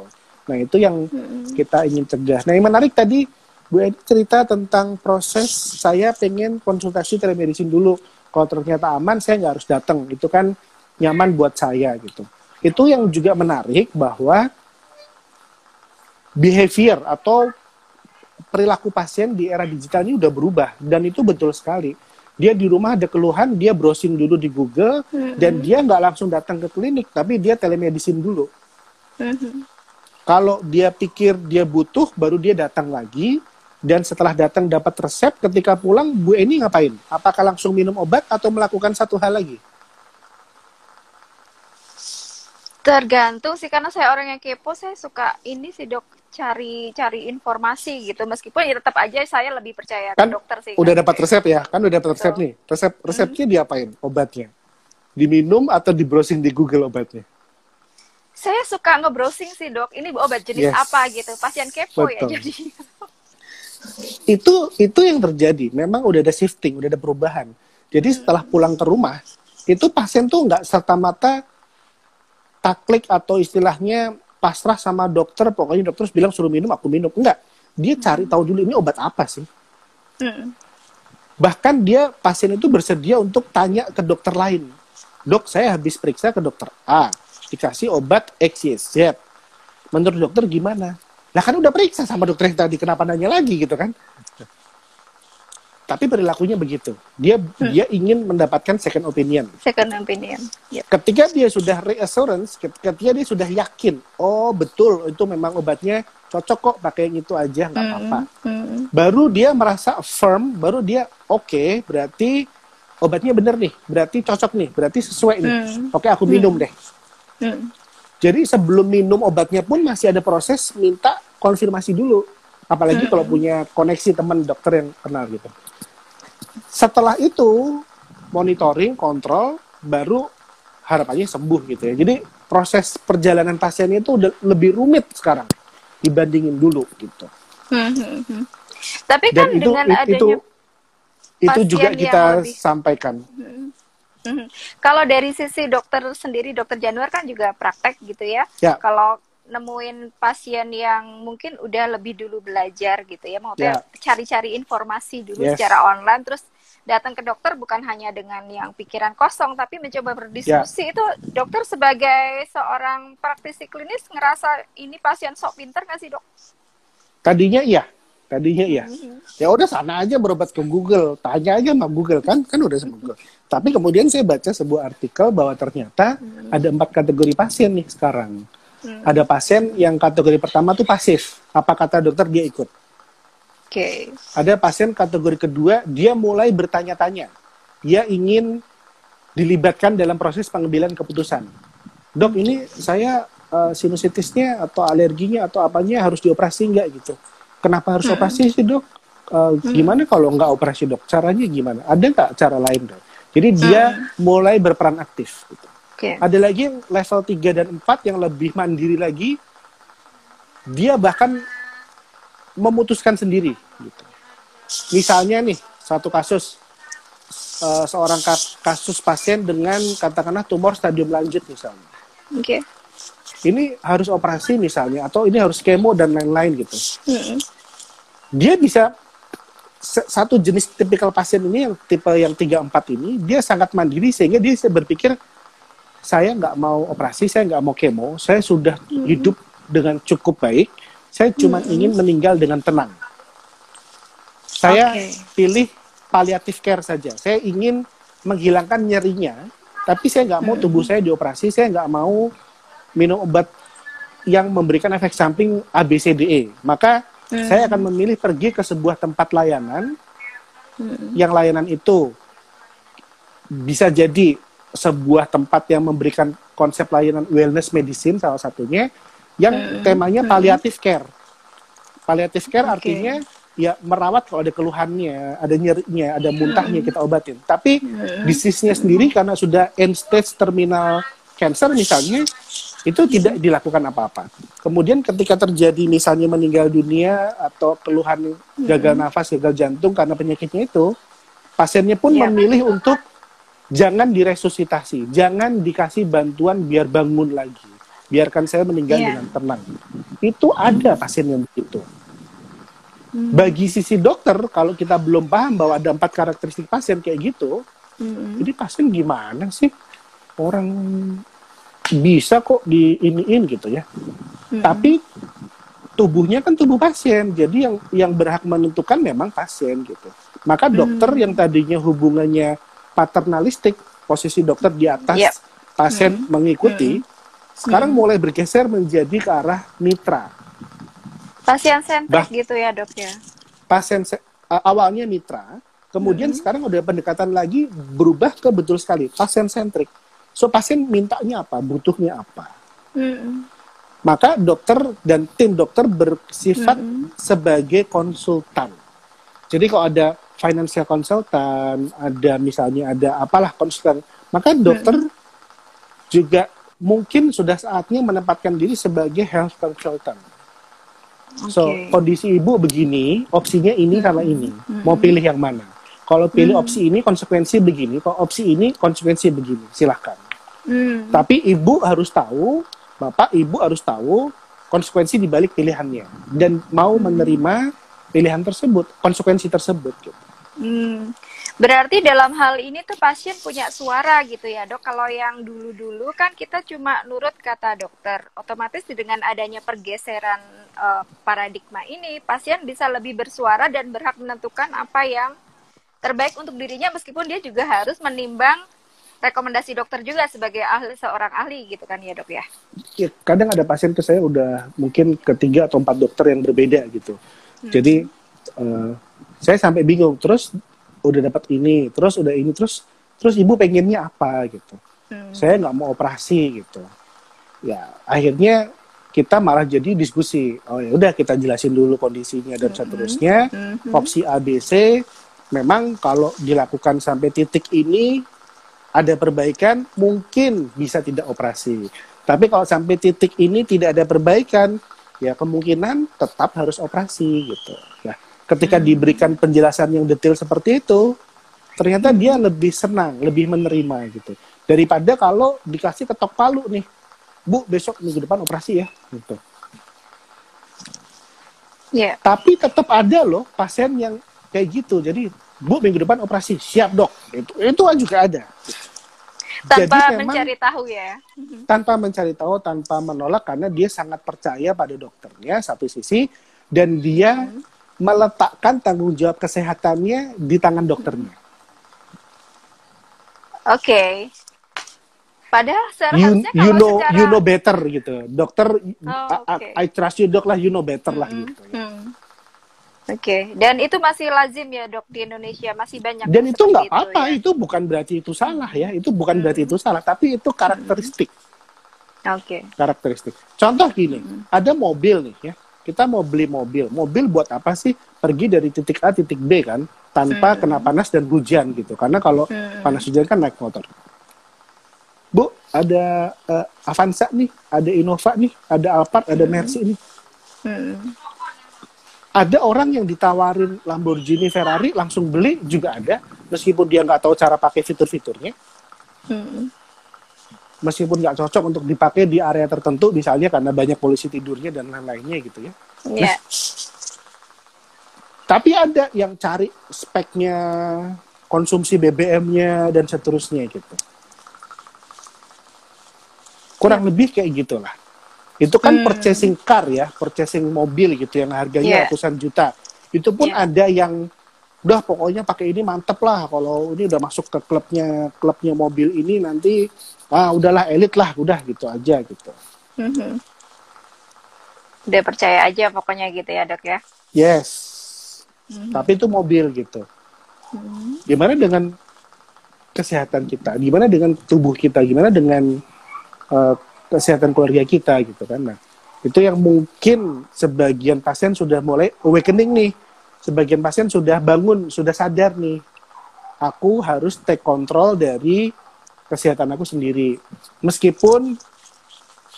Nah itu yang kita ingin cegah. Nah yang menarik tadi Bu Eni cerita tentang proses, saya pengen konsultasi telemedicine dulu. Kalau ternyata aman, saya nggak harus datang. Itu kan nyaman buat saya gitu. Itu yang juga menarik, bahwa behavior atau perilaku pasien di era digital ini udah berubah. Dan itu betul sekali. Dia di rumah ada keluhan, dia browsing dulu di Google, dan dia nggak langsung datang ke klinik, tapi dia telemedicine dulu. Kalau dia pikir dia butuh, baru dia datang lagi. Dan setelah datang dapat resep, ketika pulang Bu Eni ngapain? Apakah langsung minum obat atau melakukan satu hal lagi? Tergantung sih, karena saya orang yang kepo, saya suka ini sih dok, cari informasi gitu. Meskipun ya tetap aja saya lebih percaya ke dokter sih. Udah dapat resep ya? Kan udah dapat resep nih. Resepnya diapain obatnya? Diminum atau di browsing di Google obatnya? Saya suka nge-browsing sih dok, ini obat jenis apa gitu. Pasien kepo ya jadi. Itu yang terjadi. Memang udah ada shifting, udah ada perubahan. Jadi setelah pulang ke rumah, itu pasien tuh nggak serta-merta taklik atau istilahnya pasrah sama dokter, pokoknya dokter bilang suruh minum, aku minum. Enggak. Dia cari tahu dulu ini obat apa sih. Bahkan pasien itu bersedia untuk tanya ke dokter lain. Dok, saya habis periksa ke dokter A, dikasih obat X, Y, Z. Menurut dokter gimana? Lah kan udah periksa sama dokter yang tadi, kenapa nanya lagi gitu kan? Tapi perilakunya begitu. Dia ingin mendapatkan second opinion. Second opinion. Yep. Ketika dia sudah reassurance, ketika dia sudah yakin, oh betul itu memang obatnya cocok kok pakai yang itu aja, nggak apa-apa. Baru dia merasa firm, baru dia oke, berarti obatnya bener nih, berarti cocok nih, berarti sesuai nih. Oke, aku minum deh. Jadi sebelum minum obatnya pun masih ada proses minta konfirmasi dulu. Apalagi kalau punya koneksi teman dokter yang kenal gitu. Setelah itu monitoring, kontrol, baru harapannya sembuh gitu ya. Jadi proses perjalanan pasiennya itu udah lebih rumit sekarang dibandingin dulu gitu. Tapi kan dengan adanya itu juga kita sampaikan. Kalau dari sisi dokter sendiri, dokter Januar kan juga praktek gitu ya. Kalau nemuin pasien yang mungkin udah lebih dulu belajar gitu ya, maksudnya cari-cari informasi dulu secara online, terus datang ke dokter bukan hanya dengan yang pikiran kosong, tapi mencoba berdiskusi. Itu dokter sebagai seorang praktisi klinis ngerasa ini pasien sok pinter nggak sih, dok? Tadinya iya. Ya udah sana aja berobat ke Google, tanya aja sama Google kan udah sama Google. Tapi kemudian saya baca sebuah artikel bahwa ternyata ada 4 kategori pasien nih sekarang. Ada pasien yang kategori pertama tuh pasif, apa kata dokter dia ikut. Ada pasien kategori kedua, dia mulai bertanya-tanya, dia ingin dilibatkan dalam proses pengambilan keputusan. Dok, ini saya sinusitisnya atau alerginya atau apanya harus dioperasi nggak gitu? Kenapa harus operasi sih, dok? Gimana kalau nggak operasi, dok? Caranya gimana? Ada nggak cara lain, dok? Jadi dia mulai berperan aktif. Gitu. Ada lagi yang level 3 dan 4 yang lebih mandiri lagi. Dia bahkan memutuskan sendiri. Gitu. Misalnya nih, satu kasus. Seorang kasus pasien dengan katakanlah tumor stadium lanjut misalnya. Ini harus operasi misalnya, atau ini harus kemo dan lain-lain gitu. Dia bisa, satu jenis tipikal pasien ini, yang tipe yang 3-4 ini, dia sangat mandiri sehingga dia bisa berpikir, saya nggak mau operasi, saya nggak mau kemo, saya sudah hidup dengan cukup baik, saya cuma ingin meninggal dengan tenang. Saya pilih palliative care saja, saya ingin menghilangkan nyerinya, tapi saya nggak mau tubuh saya dioperasi, saya nggak mau minum obat yang memberikan efek samping ABCDE. Maka saya akan memilih pergi ke sebuah tempat layanan, yang layanan itu bisa jadi sebuah tempat yang memberikan konsep layanan wellness medicine salah satunya, yang temanya palliative care. Palliative care artinya ya merawat kalau ada keluhannya, ada nyerinya, ada muntahnya kita obatin. Tapi disease-nya sendiri karena sudah end stage terminal cancer misalnya, itu tidak dilakukan apa-apa. Kemudian ketika terjadi misalnya meninggal dunia atau keluhan gagal nafas, gagal jantung karena penyakitnya itu, pasiennya pun memilih untuk jangan diresusitasi, jangan dikasih bantuan biar bangun lagi. Biarkan saya meninggal dengan tenang. Itu ada pasien yang begitu. Bagi sisi dokter, kalau kita belum paham bahwa ada 4 karakteristik pasien kayak gitu, jadi pasien gimana sih? Orang bisa kok diiniin gitu ya. Tapi tubuhnya kan tubuh pasien, jadi yang berhak menentukan memang pasien gitu. Maka dokter yang tadinya hubungannya paternalistik, posisi dokter di atas, pasien mengikuti, sekarang mulai bergeser menjadi ke arah mitra. Pasien sentrik gitu ya, dok ya? Awalnya mitra, kemudian sekarang udah pendekatan lagi berubah ke betul sekali, pasien sentrik. So pasien mintanya apa, butuhnya apa. Maka dokter dan tim dokter bersifat sebagai konsultan. Jadi kalau ada financial consultant, ada misalnya ada apalah konsultan, maka dokter juga mungkin sudah saatnya menempatkan diri sebagai health consultant. So kondisi ibu begini, opsinya ini sama ini, mau pilih yang mana? Kalau pilih opsi ini konsekuensi begini, kalau opsi ini konsekuensi begini, silahkan. Tapi ibu harus tahu, bapak ibu harus tahu konsekuensi dibalik pilihannya dan mau menerima pilihan tersebut, konsekuensi tersebut. Gitu. Berarti dalam hal ini tuh pasien punya suara gitu ya dok. Kalau yang dulu-dulu kan kita cuma nurut kata dokter. Otomatis dengan adanya pergeseran paradigma ini, pasien bisa lebih bersuara dan berhak menentukan apa yang terbaik untuk dirinya, meskipun dia juga harus menimbang rekomendasi dokter juga sebagai seorang ahli gitu kan ya dok ya. Ya, kadang ada pasien ke saya udah mungkin ketiga atau 4 dokter yang berbeda gitu. Jadi saya sampai bingung. Terus udah dapat ini, terus udah ini, terus ibu pengennya apa gitu. Saya nggak mau operasi gitu. Ya akhirnya kita malah jadi diskusi. Oh ya udah, kita jelasin dulu kondisinya dan seterusnya. Opsi A, B, C. Memang kalau dilakukan sampai titik ini ada perbaikan, mungkin bisa tidak operasi. Tapi kalau sampai titik ini tidak ada perbaikan, ya kemungkinan tetap harus operasi gitu. Nah, ketika diberikan penjelasan yang detail seperti itu, ternyata dia lebih senang, lebih menerima gitu. Daripada kalau dikasih ketok palu nih, Bu, besok minggu depan operasi ya, gitu. Yeah. Tapi tetap ada loh pasien yang kayak gitu. Jadi, Bu, minggu depan operasi, siap dok. Itu juga ada. Tanpa jadi mencari tahu ya. Tanpa mencari tahu, tanpa menolak, karena dia sangat percaya pada dokternya satu sisi, dan dia meletakkan tanggung jawab kesehatannya di tangan dokternya. Oke. Padahal seharusnya you know better gitu. Dokter, I trust you dok lah, you know better lah gitu. Ya. Oke. Dan itu masih lazim ya dok di Indonesia, masih banyak. Dan itu nggak apa-apa, ya? Itu bukan berarti itu salah ya. Itu bukan berarti itu salah, tapi itu karakteristik. Oke. Karakteristik. Contoh gini, ada mobil nih ya. Kita mau beli mobil. Mobil buat apa sih? Pergi dari titik A titik B kan, tanpa kena panas dan hujan gitu. Karena kalau panas hujan kan naik motor. Bu, ada Avanza nih, ada Innova nih, ada Alphard, ada Mercy nih. Ada orang yang ditawarin Lamborghini, Ferrari, langsung beli juga ada, meskipun dia nggak tahu cara pakai fitur-fiturnya. Meskipun nggak cocok untuk dipakai di area tertentu, misalnya karena banyak polusi tidurnya dan lain-lainnya gitu ya. Yeah. Tapi ada yang cari speknya, konsumsi BBM-nya, dan seterusnya gitu. Kurang lebih kayak gitulah. Itu kan purchasing car ya, purchasing mobil gitu yang harganya ratusan juta. Itu pun ada yang udah pokoknya pakai ini mantep lah, kalau ini udah masuk ke klubnya mobil ini nanti udahlah elit lah, udah gitu aja gitu. Udah percaya aja pokoknya gitu ya dok ya. Yes. Tapi itu mobil gitu. Gimana dengan kesehatan kita? Gimana dengan tubuh kita? Gimana dengan kesehatan keluarga kita gitu kan? Nah, itu yang mungkin sebagian pasien sudah mulai awakening nih. Sebagian pasien sudah bangun, sudah sadar nih. Aku harus take control dari kesehatan aku sendiri. Meskipun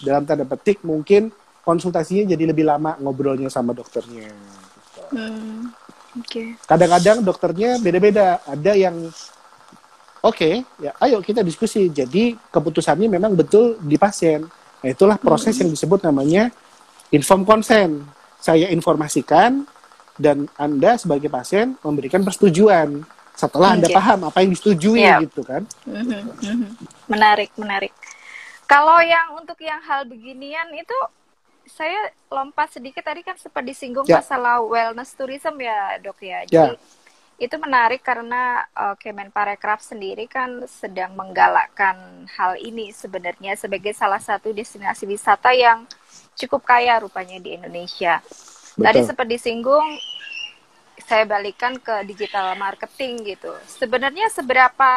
dalam tanda petik mungkin konsultasinya jadi lebih lama ngobrolnya sama dokternya. Okay. Kadang-kadang dokternya beda-beda. Ada yang ya ayo kita diskusi. Jadi keputusannya memang betul di pasien. Nah, itulah proses yang disebut namanya informed consent. Saya informasikan dan Anda sebagai pasien memberikan persetujuan setelah Anda paham apa yang disetujui gitu kan. Menarik. Kalau yang untuk yang hal beginian itu saya lompat sedikit, tadi kan sempat disinggung masalah wellness tourism ya dok ya. Jadi itu menarik karena Kemenparekraf sendiri kan sedang menggalakkan hal ini sebenarnya sebagai salah satu destinasi wisata yang cukup kaya rupanya di Indonesia. Betul. Tadi sempat disinggung, saya balikan ke digital marketing gitu. Sebenarnya seberapa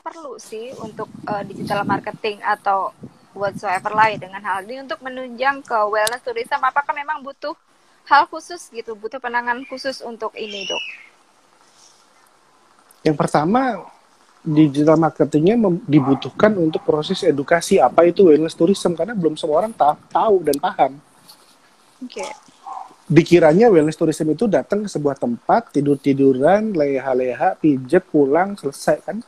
perlu sih untuk digital marketing atau whatsoever lain dengan hal ini untuk menunjang ke wellness tourism? Apakah memang butuh hal khusus gitu, butuh penanganan khusus untuk ini dok? Yang pertama, digital marketingnya dibutuhkan untuk proses edukasi apa itu wellness tourism, karena belum semua orang tahu dan paham. Dikiranya wellness tourism itu datang ke sebuah tempat, tidur-tiduran, leha-leha, pijet, pulang, selesai kan?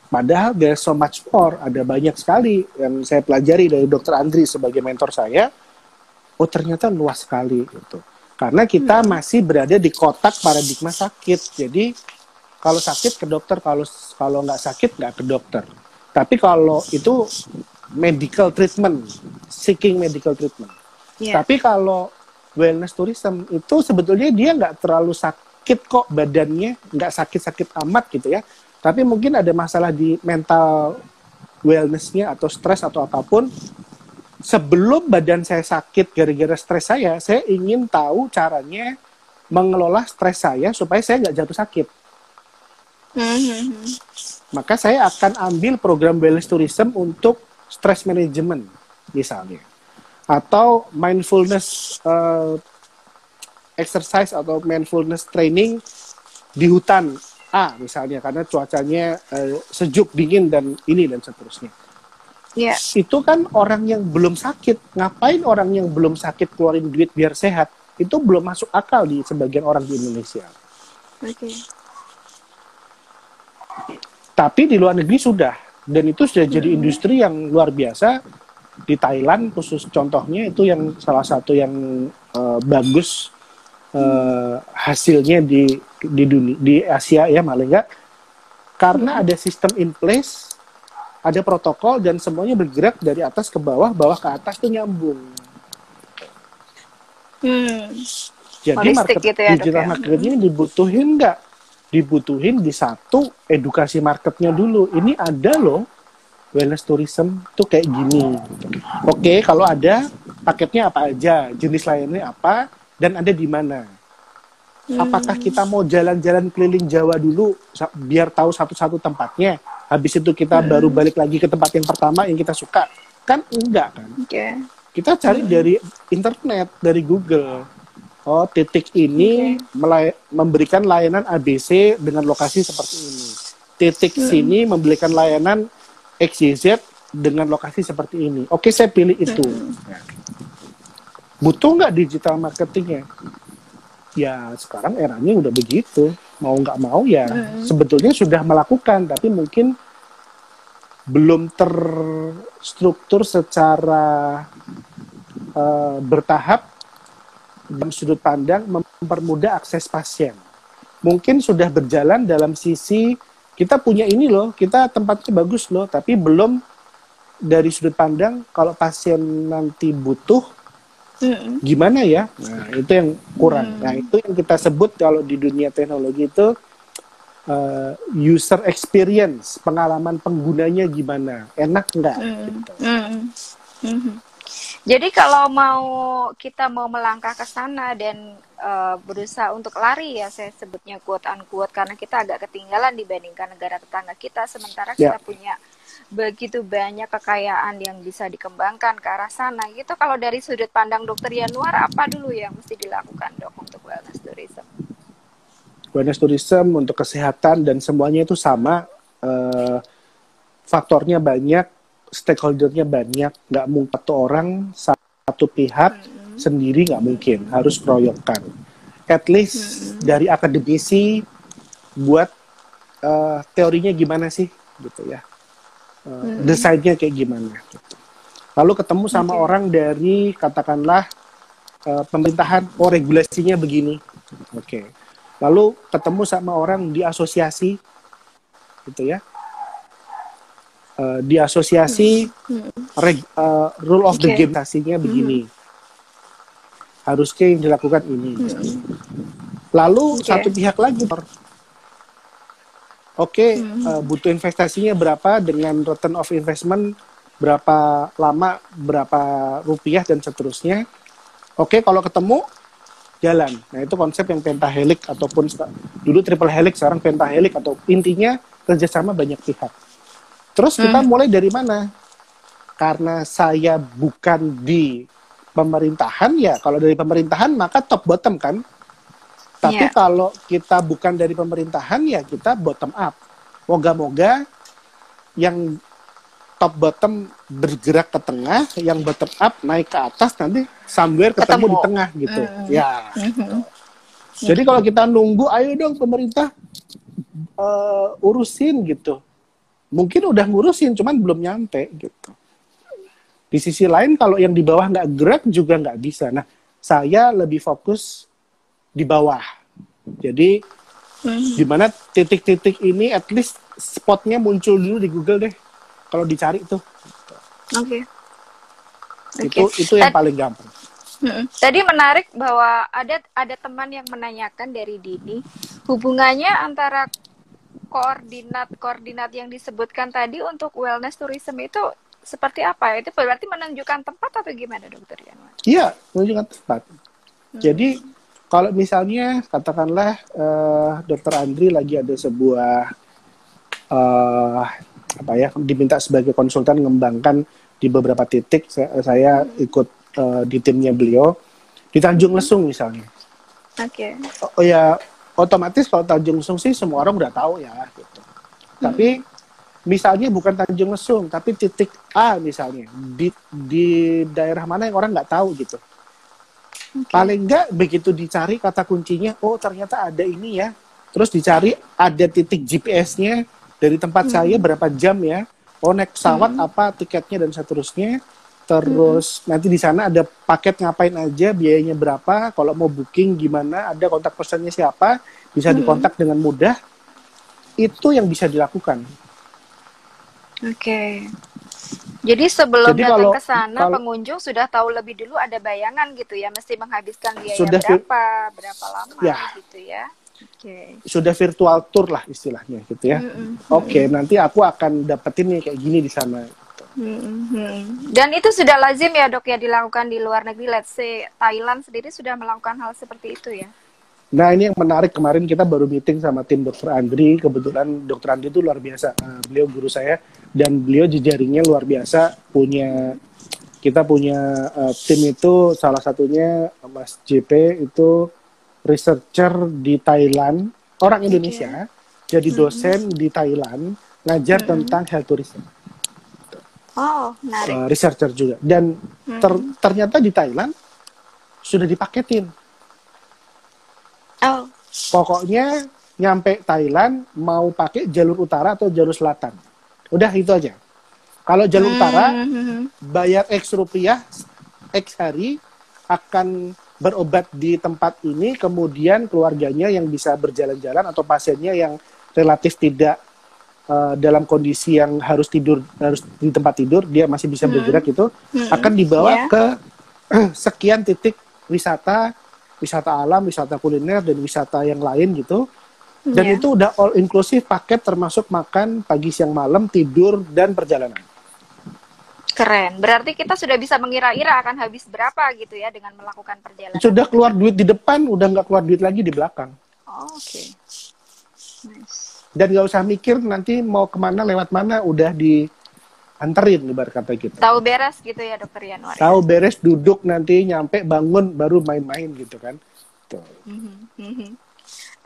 Padahal there's so much more, ada banyak sekali yang saya pelajari dari Dr. Andri sebagai mentor saya. Oh ternyata luas sekali gitu. Karena kita masih berada di kotak paradigma sakit. Jadi kalau sakit ke dokter, kalau nggak sakit nggak ke dokter. Tapi kalau itu medical treatment, seeking medical treatment. Yeah. Tapi kalau wellness tourism itu sebetulnya dia nggak terlalu sakit kok badannya, nggak sakit-sakit amat gitu ya. Tapi mungkin ada masalah di mental wellness-nya atau stres atau apapun. Sebelum badan saya sakit gara-gara stres saya ingin tahu caranya mengelola stres saya supaya saya nggak jatuh sakit. Maka saya akan ambil program wellness tourism untuk stress management misalnya. Atau mindfulness exercise atau mindfulness training di hutan A misalnya, karena cuacanya sejuk, dingin, dan seterusnya. Yeah. Itu kan orang yang belum sakit. Ngapain orang yang belum sakit keluarin duit biar sehat? Itu belum masuk akal di sebagian orang di Indonesia. Okay. Tapi di luar negeri sudah. Dan itu sudah jadi industri yang luar biasa. Di Thailand khusus contohnya itu yang salah satu yang bagus hasilnya di dunia, di Asia ya malah enggak. Karena ada sistem in place, ada protokol, dan semuanya bergerak dari atas ke bawah, bawah ke atas itu nyambung. Jadi market, gitu ya, digital ya? marketing ini dibutuhin nggak? Dibutuhin di satu, edukasi marketnya dulu. Ini ada loh, wellness tourism tuh kayak gini. Oke, kalau ada, paketnya apa aja, jenis layanannya apa, dan ada di mana. Apakah kita mau jalan-jalan keliling Jawa dulu, biar tahu satu-satu tempatnya, habis itu kita baru balik lagi ke tempat yang pertama yang kita suka? Kan enggak kan? Okay. Kita cari dari internet, dari Google. Oh, titik ini memberikan layanan ABC dengan lokasi seperti ini. Titik sini memberikan layanan XYZ dengan lokasi seperti ini. Oke, saya pilih itu. Butuh nggak digital marketingnya? Ya, sekarang eranya udah begitu. Mau nggak mau ya, sebetulnya sudah melakukan, tapi mungkin belum terstruktur secara bertahap dalam sudut pandang mempermudah akses pasien. Mungkin sudah berjalan dalam sisi kita punya ini loh, kita tempatnya bagus loh, tapi belum dari sudut pandang kalau pasien nanti butuh gimana ya? Nah, itu yang kurang. Nah, itu yang kita sebut kalau di dunia teknologi itu user experience, pengalaman penggunanya gimana, enak nggak? Gitu. Jadi kalau kita mau melangkah ke sana dan berusaha untuk lari ya, saya sebutnya quote unquote, karena kita agak ketinggalan dibandingkan negara tetangga kita, sementara kita punya begitu banyak kekayaan yang bisa dikembangkan ke arah sana gitu. Kalau dari sudut pandang Dokter Yanuar, apa dulu yang mesti dilakukan, Dok, untuk wellness tourism? Wellness tourism untuk kesehatan dan semuanya itu sama, faktornya banyak, stakeholdernya banyak, nggak mungkin satu orang, satu pihak sendiri nggak mungkin, harus keroyokan. At least dari akademisi buat teorinya gimana sih, gitu ya. Desainnya kayak gimana. Gitu. Lalu ketemu sama orang dari katakanlah pemerintahan, oh regulasinya begini. Oke. Lalu ketemu sama orang di asosiasi, gitu ya. Di asosiasi rule of the game asasinya begini. Harusnya yang dilakukan ini. Lalu satu pihak lagi. Butuh investasinya berapa dengan return of investment berapa lama, berapa rupiah dan seterusnya. Oke, kalau ketemu jalan. Nah, itu konsep yang pentahelix ataupun dulu triple helix, sekarang pentahelix, atau intinya kerjasama banyak pihak. Terus kita mulai dari mana? Karena saya bukan di pemerintahan ya, kalau dari pemerintahan maka top bottom kan. Tapi kalau kita bukan dari pemerintahan ya kita bottom up. Moga-moga yang top bottom bergerak ke tengah, yang bottom up naik ke atas, nanti somewhere ketemu di tengah gitu. Ya. Jadi kalau kita nunggu, ayo dong pemerintah urusin gitu. Mungkin udah ngurusin, cuman belum nyampe gitu. Di sisi lain kalau yang di bawah nggak gerak juga nggak bisa. Nah, saya lebih fokus di bawah. Jadi di mana titik-titik ini at least spotnya muncul dulu di Google deh. Kalau dicari tuh. Oke. Itu yang paling gampang. Tadi menarik bahwa ada teman yang menanyakan dari Dini, hubungannya antara koordinat yang disebutkan tadi untuk wellness tourism itu seperti apa? Itu berarti menunjukkan tempat atau gimana, Dokter Yanwar? Iya, menunjukkan tempat. Jadi kalau misalnya katakanlah Dokter Andri lagi ada sebuah diminta sebagai konsultan mengembangkan di beberapa titik, saya ikut di timnya beliau di Tanjung Lesung misalnya. Oke. Oh ya, otomatis kalau Tanjung Lesung sih semua orang udah tahu ya gitu. Tapi misalnya bukan Tanjung Lesung, tapi titik A misalnya di daerah mana yang orang nggak tahu gitu. Paling nggak begitu dicari kata kuncinya, oh ternyata ada ini ya. Terus dicari ada titik GPS-nya dari tempat saya berapa jam ya. Oh naik pesawat apa tiketnya dan seterusnya. Terus nanti di sana ada paket ngapain aja, biayanya berapa, kalau mau booking gimana, ada kontak personnya siapa, bisa dikontak dengan mudah. Itu yang bisa dilakukan. Oke. Jadi sebelum datang ke sana, pengunjung sudah tahu lebih dulu, ada bayangan gitu ya, mesti menghabiskan biaya berapa lama gitu ya. Oke. Sudah virtual tour lah istilahnya gitu ya. Oke, nanti aku akan dapetin nih kayak gini di sana. Dan itu sudah lazim ya Dok ya dilakukan di luar negeri, let's say Thailand sendiri sudah melakukan hal seperti itu ya? Nah ini yang menarik, kemarin kita baru meeting sama tim Dokter Andri, kebetulan Dokter Andri itu luar biasa, beliau guru saya dan beliau jejaringnya luar biasa, kita punya tim itu salah satunya Mas JP itu researcher di Thailand, orang Indonesia, jadi dosen di Thailand, ngajar tentang health tourism. Oh, menarik. Researcher juga. Dan ternyata di Thailand sudah dipaketin. Oh. Pokoknya nyampe Thailand mau pakai jalur utara atau jalur selatan. Udah itu aja. Kalau jalur utara bayar X rupiah, X hari akan berobat di tempat ini, kemudian keluarganya yang bisa berjalan-jalan atau pasiennya yang relatif tidak dalam kondisi yang harus di tempat tidur, dia masih bisa bergerak gitu, akan dibawa ke sekian titik wisata alam, wisata kuliner, dan wisata yang lain gitu. Dan itu udah all inclusive paket termasuk makan, pagi, siang, malam, tidur, dan perjalanan. Keren. Berarti kita sudah bisa mengira-ira akan habis berapa gitu ya dengan melakukan perjalanan. Sudah keluar duit di depan, udah nggak keluar duit lagi di belakang. Oh, oke. Nice. Dan nggak usah mikir nanti mau kemana, lewat mana, udah dianterin ibarat kata gitu. Tahu beres gitu ya Dokter Yanwar. Tahu beres, duduk nanti nyampe bangun baru main-main gitu kan. Tuh.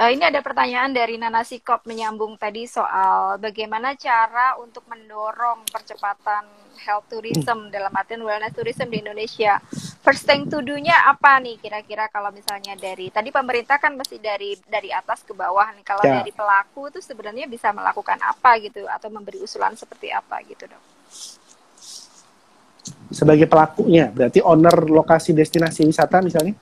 Ini ada pertanyaan dari Nana Sikop menyambung tadi soal bagaimana cara untuk mendorong percepatan health tourism dalam artian wellness tourism di Indonesia. First thing to do-nya apa nih kira-kira kalau misalnya dari tadi pemerintah kan mesti dari atas ke bawah nih. Kalau dari pelaku itu sebenarnya bisa melakukan apa gitu atau memberi usulan seperti apa gitu Dok? Sebagai pelakunya, berarti owner lokasi destinasi wisata misalnya?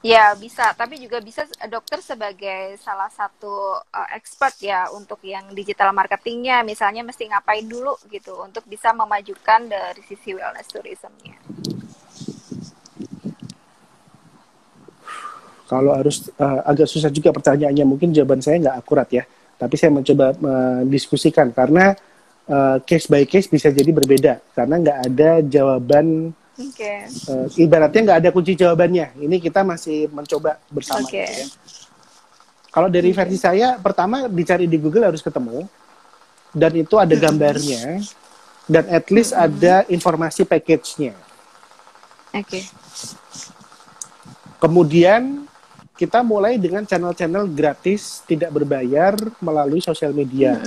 Ya bisa, tapi juga bisa dokter sebagai salah satu expert ya untuk yang digital marketingnya, misalnya mesti ngapain dulu gitu untuk bisa memajukan dari sisi wellness tourismnya. Kalau harus agak susah juga pertanyaannya, mungkin jawaban saya nggak akurat ya, tapi saya mencoba mendiskusikan karena case by case bisa jadi berbeda karena nggak ada jawaban. Ibaratnya nggak ada kunci jawabannya. Ini kita masih mencoba bersama. Gitu ya. Kalau dari versi saya, pertama dicari di Google harus ketemu, dan itu ada gambarnya, dan at least ada informasi package-nya. Kemudian kita mulai dengan channel-channel gratis, tidak berbayar melalui sosial media.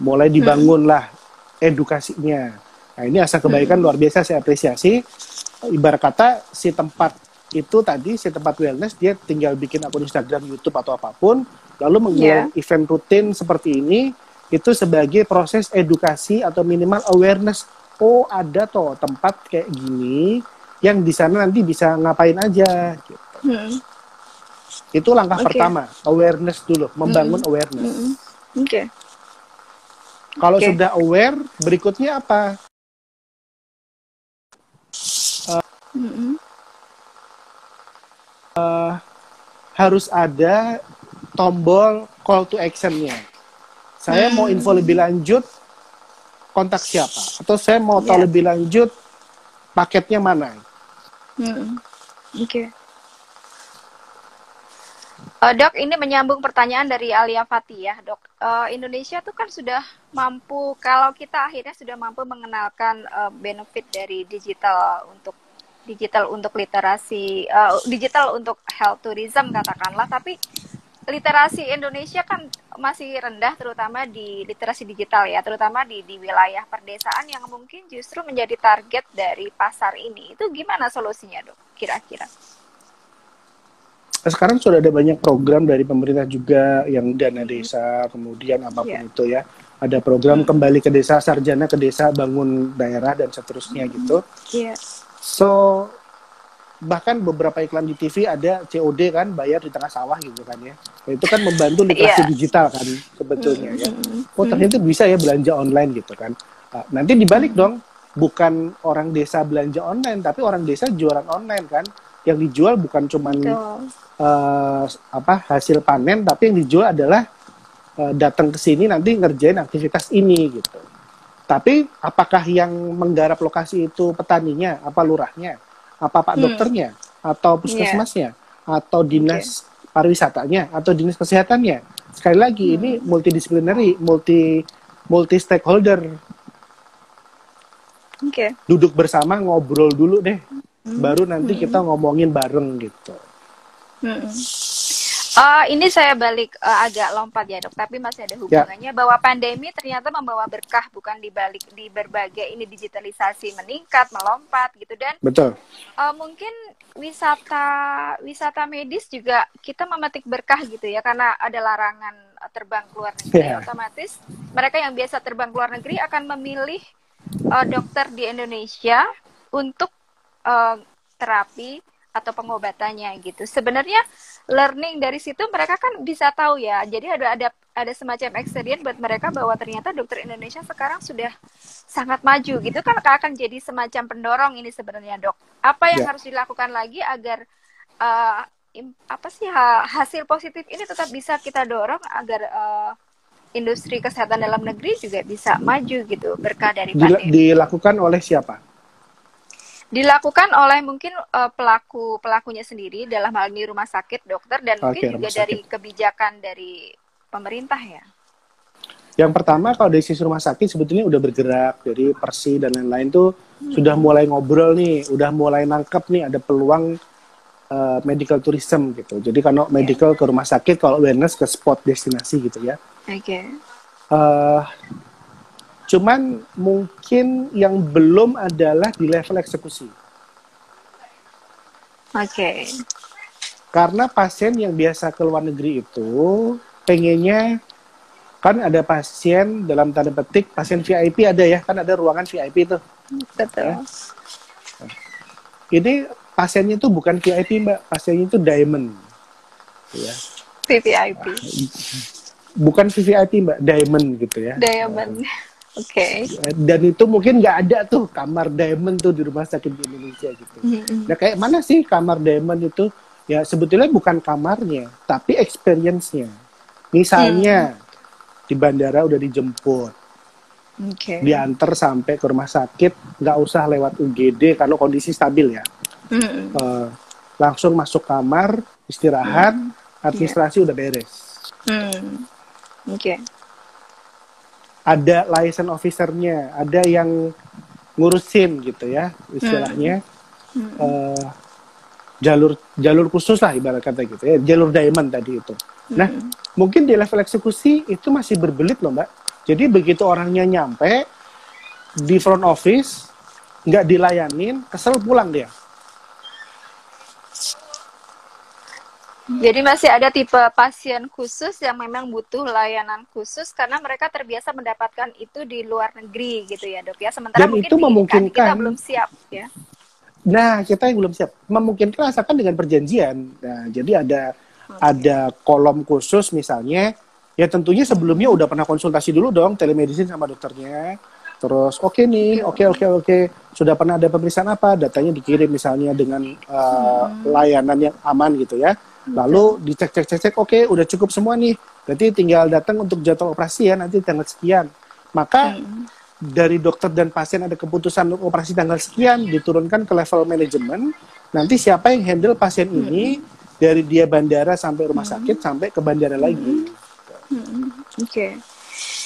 Mulai dibangunlah edukasinya. Nah ini asa kebaikan luar biasa, saya apresiasi. Ibarat kata si tempat itu tadi, si tempat wellness, dia tinggal bikin akun Instagram, YouTube atau apapun, lalu menggelar event rutin seperti ini, itu sebagai proses edukasi atau minimal awareness. Oh ada toh tempat kayak gini, yang di sana nanti bisa ngapain aja. Gitu. Itu langkah Oke. pertama, awareness dulu, membangun awareness. Oke. Kalau Oke. sudah aware, berikutnya apa? Mm-mm. Harus ada tombol call to action-nya. Saya mau info lebih lanjut, kontak siapa? Atau saya mau tahu Ya. lebih lanjut, paketnya mana? Oke. Dok, ini menyambung pertanyaan dari Alia Fatih ya, Dok. Indonesia tuh kan sudah mampu, kalau kita akhirnya sudah mampu mengenalkan benefit dari digital untuk literasi, digital untuk health tourism katakanlah, tapi literasi Indonesia kan masih rendah, terutama di literasi digital ya, terutama di wilayah perdesaan yang mungkin justru menjadi target dari pasar ini. Itu gimana solusinya, Dok, kira-kira? Sekarang sudah ada banyak program dari pemerintah juga yang dana desa, kemudian apapun itu ya. Ada program kembali ke desa, sarjana ke desa, bangun daerah, dan seterusnya gitu. So, bahkan beberapa iklan di TV ada COD kan, bayar di tengah sawah gitu kan ya. Itu kan membantu literasi digital kan sebetulnya ya. Oh ternyata bisa ya belanja online gitu kan. Nanti dibalik dong, bukan orang desa belanja online, tapi orang desa jualan online kan. Yang dijual bukan cuman hasil panen, tapi yang dijual adalah datang ke sini nanti ngerjain aktivitas ini gitu. Tapi apakah yang menggarap lokasi itu petaninya, apa lurahnya, apa pak dokternya, atau puskesmasnya, atau dinas pariwisatanya, atau dinas kesehatannya? Sekali lagi ini multidisciplinary, multi stakeholder. Duduk bersama, ngobrol dulu deh, baru nanti kita ngomongin bareng gitu. Ini saya balik agak lompat ya, Dok, tapi masih ada hubungannya bahwa pandemi ternyata membawa berkah, bukan di berbagai ini digitalisasi meningkat, melompat gitu, dan betul. Mungkin wisata medis juga kita memetik berkah gitu ya, karena ada larangan terbang ke luar negeri, otomatis mereka yang biasa terbang ke luar negeri akan memilih dokter di Indonesia untuk terapi atau pengobatannya gitu. Sebenarnya learning dari situ mereka kan bisa tahu ya. Jadi ada semacam experience buat mereka bahwa ternyata dokter Indonesia sekarang sudah sangat maju gitu kan, akan jadi semacam pendorong ini sebenarnya, Dok. Apa yang harus dilakukan lagi agar hasil positif ini tetap bisa kita dorong agar industri kesehatan dalam negeri juga bisa maju gitu berkah dari pandemi. Dilakukan oleh siapa? Dilakukan oleh mungkin pelakunya sendiri, dalam hal ini rumah sakit, dokter, dan mungkin juga dari kebijakan dari pemerintah ya. Yang pertama, kalau dari sisi rumah sakit sebetulnya udah bergerak, dari Persi dan lain-lain tuh sudah mulai ngobrol nih, udah mulai nangkep nih ada peluang medical tourism gitu. Jadi kalau medical ke rumah sakit, kalau wellness ke spot destinasi gitu ya. Cuman mungkin yang belum adalah di level eksekusi. Karena pasien yang biasa ke luar negeri itu pengennya, kan ada pasien dalam tanda petik, pasien VIP ada ya, kan ada ruangan VIP itu. Betul. Ya. Ini pasiennya itu bukan VIP, Mbak, pasiennya itu diamond. Ya. VVIP. Bukan VVIP, Mbak, diamond gitu ya. Diamond. Dan itu mungkin nggak ada tuh kamar diamond tuh di rumah sakit di Indonesia gitu. Nah kayak mana sih kamar diamond itu? Ya sebetulnya bukan kamarnya, tapi experience-nya. Misalnya di bandara udah dijemput, diantar sampai ke rumah sakit, nggak usah lewat UGD kalau kondisi stabil ya. Langsung masuk kamar, istirahat, administrasi udah beres. Ada liaison officer-nya, ada yang ngurusin gitu ya, istilahnya jalur khusus lah ibarat kata gitu ya, jalur diamond tadi itu. Nah, mungkin di level eksekusi itu masih berbelit loh, Mbak. Jadi begitu orangnya nyampe di front office, nggak dilayanin, kesel pulang dia. Jadi masih ada tipe pasien khusus yang memang butuh layanan khusus karena mereka terbiasa mendapatkan itu di luar negeri gitu ya, Dok ya. Sementara dan mungkin itu memungkinkan kita belum siap ya. Nah, kita yang belum siap memungkinkan asalkan dengan perjanjian. Nah, jadi ada ada kolom khusus misalnya, ya tentunya sebelumnya udah pernah konsultasi dulu dong telemedicine sama dokternya. Terus oke nih, oke, sudah pernah ada pemeriksaan apa, datanya dikirim misalnya dengan layanan yang aman gitu ya. Lalu dicek, oke udah cukup semua nih, berarti tinggal datang untuk jadwal operasi ya nanti tanggal sekian. Maka dari dokter dan pasien ada keputusan untuk operasi tanggal sekian, diturunkan ke level manajemen. Nanti siapa yang handle pasien ini dari dia bandara sampai rumah sakit sampai ke bandara lagi. Oke.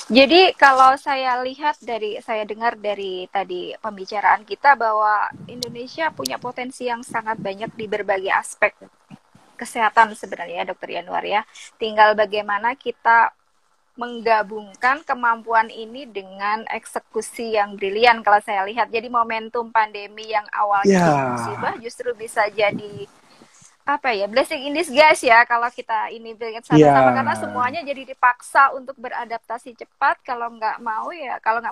Jadi kalau saya lihat saya dengar dari tadi pembicaraan kita bahwa Indonesia punya potensi yang sangat banyak di berbagai aspek kesehatan sebenarnya, Dokter Yanuar ya. Tinggal bagaimana kita menggabungkan kemampuan ini dengan eksekusi yang brilian kalau saya lihat. Jadi momentum pandemi yang awalnya musibah justru bisa jadi blessing in disguise ya kalau kita ini sama-sama karena semuanya jadi dipaksa untuk beradaptasi cepat. Kalau nggak mau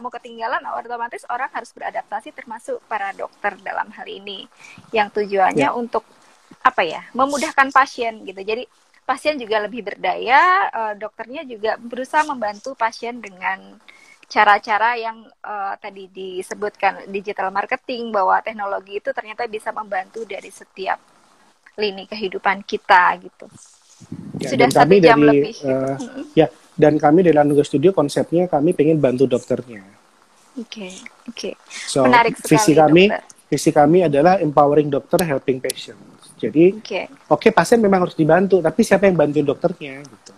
ketinggalan, otomatis orang harus beradaptasi, termasuk para dokter dalam hal ini yang tujuannya untuk memudahkan pasien gitu. Jadi pasien juga lebih berdaya, dokternya juga berusaha membantu pasien dengan cara-cara yang tadi disebutkan digital marketing, bahwa teknologi itu ternyata bisa membantu dari setiap lini kehidupan kita gitu. Sudah 1 jam lebih. Dan kami dari Lanuga Studio konsepnya kami pengen bantu dokternya. Oke. So, menarik sekali, visi kami adalah empowering doctor, helping patient. Jadi, pasien memang harus dibantu, tapi siapa yang bantuin dokternya gitu.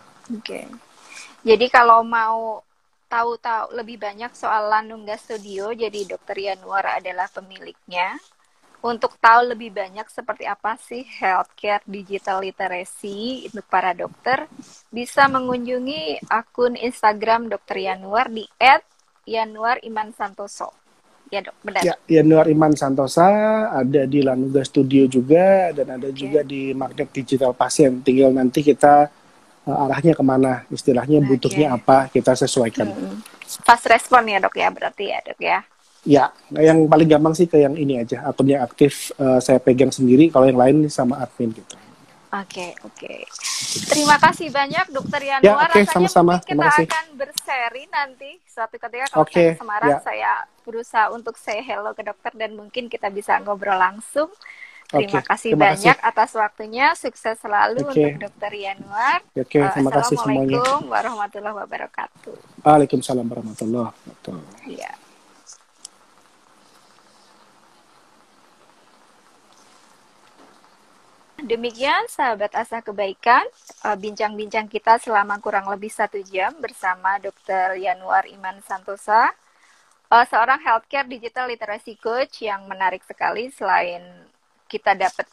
Jadi kalau mau tahu lebih banyak soal Lanuga Studio, jadi Dokter Yanuar adalah pemiliknya. Untuk tahu lebih banyak seperti apa sih healthcare digital literacy untuk para dokter, bisa mengunjungi akun Instagram Dokter Yanuar di @yanuarimansantoso. Ya dok, benar. Ya, Yanuar Iman Santosa, ada di Lanuga Studio juga, dan ada juga di Magnet Digital Pasien. Tinggal nanti kita arahnya kemana, istilahnya butuhnya apa, kita sesuaikan. Fast respon ya dok ya, berarti ya dok ya. Ya, yang paling gampang sih ke yang ini aja, akun yang aktif saya pegang sendiri, kalau yang lain sama admin gitu. Oke. Terima kasih banyak Dokter Yanuar. Ya, rasanya sama-sama. mungkin kita akan berseri nanti suatu ketika kalau saya ke Semarang, saya berusaha untuk say hello ke dokter dan mungkin kita bisa ngobrol langsung. Terima kasih banyak atas waktunya. Sukses selalu untuk Dokter Yanuar. Terima kasih semuanya. Assalamualaikum warahmatullahi wabarakatuh. Waalaikumsalam warahmatullahi wabarakatuh. Iya. Demikian sahabat Asa Kebaikan, bincang-bincang kita selama kurang lebih 1 jam bersama Dr. Yanuar Iman Santosa, seorang healthcare digital literacy coach yang menarik sekali. Selain kita dapat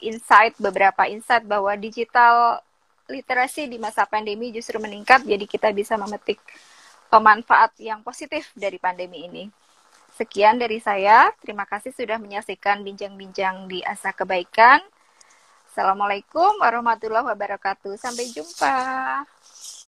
beberapa insight bahwa digital literasi di masa pandemi justru meningkat, jadi kita bisa memetik manfaat yang positif dari pandemi ini. Sekian dari saya, terima kasih sudah menyaksikan bincang-bincang di Asa Kebaikan. Assalamualaikum warahmatullahi wabarakatuh. Sampai jumpa.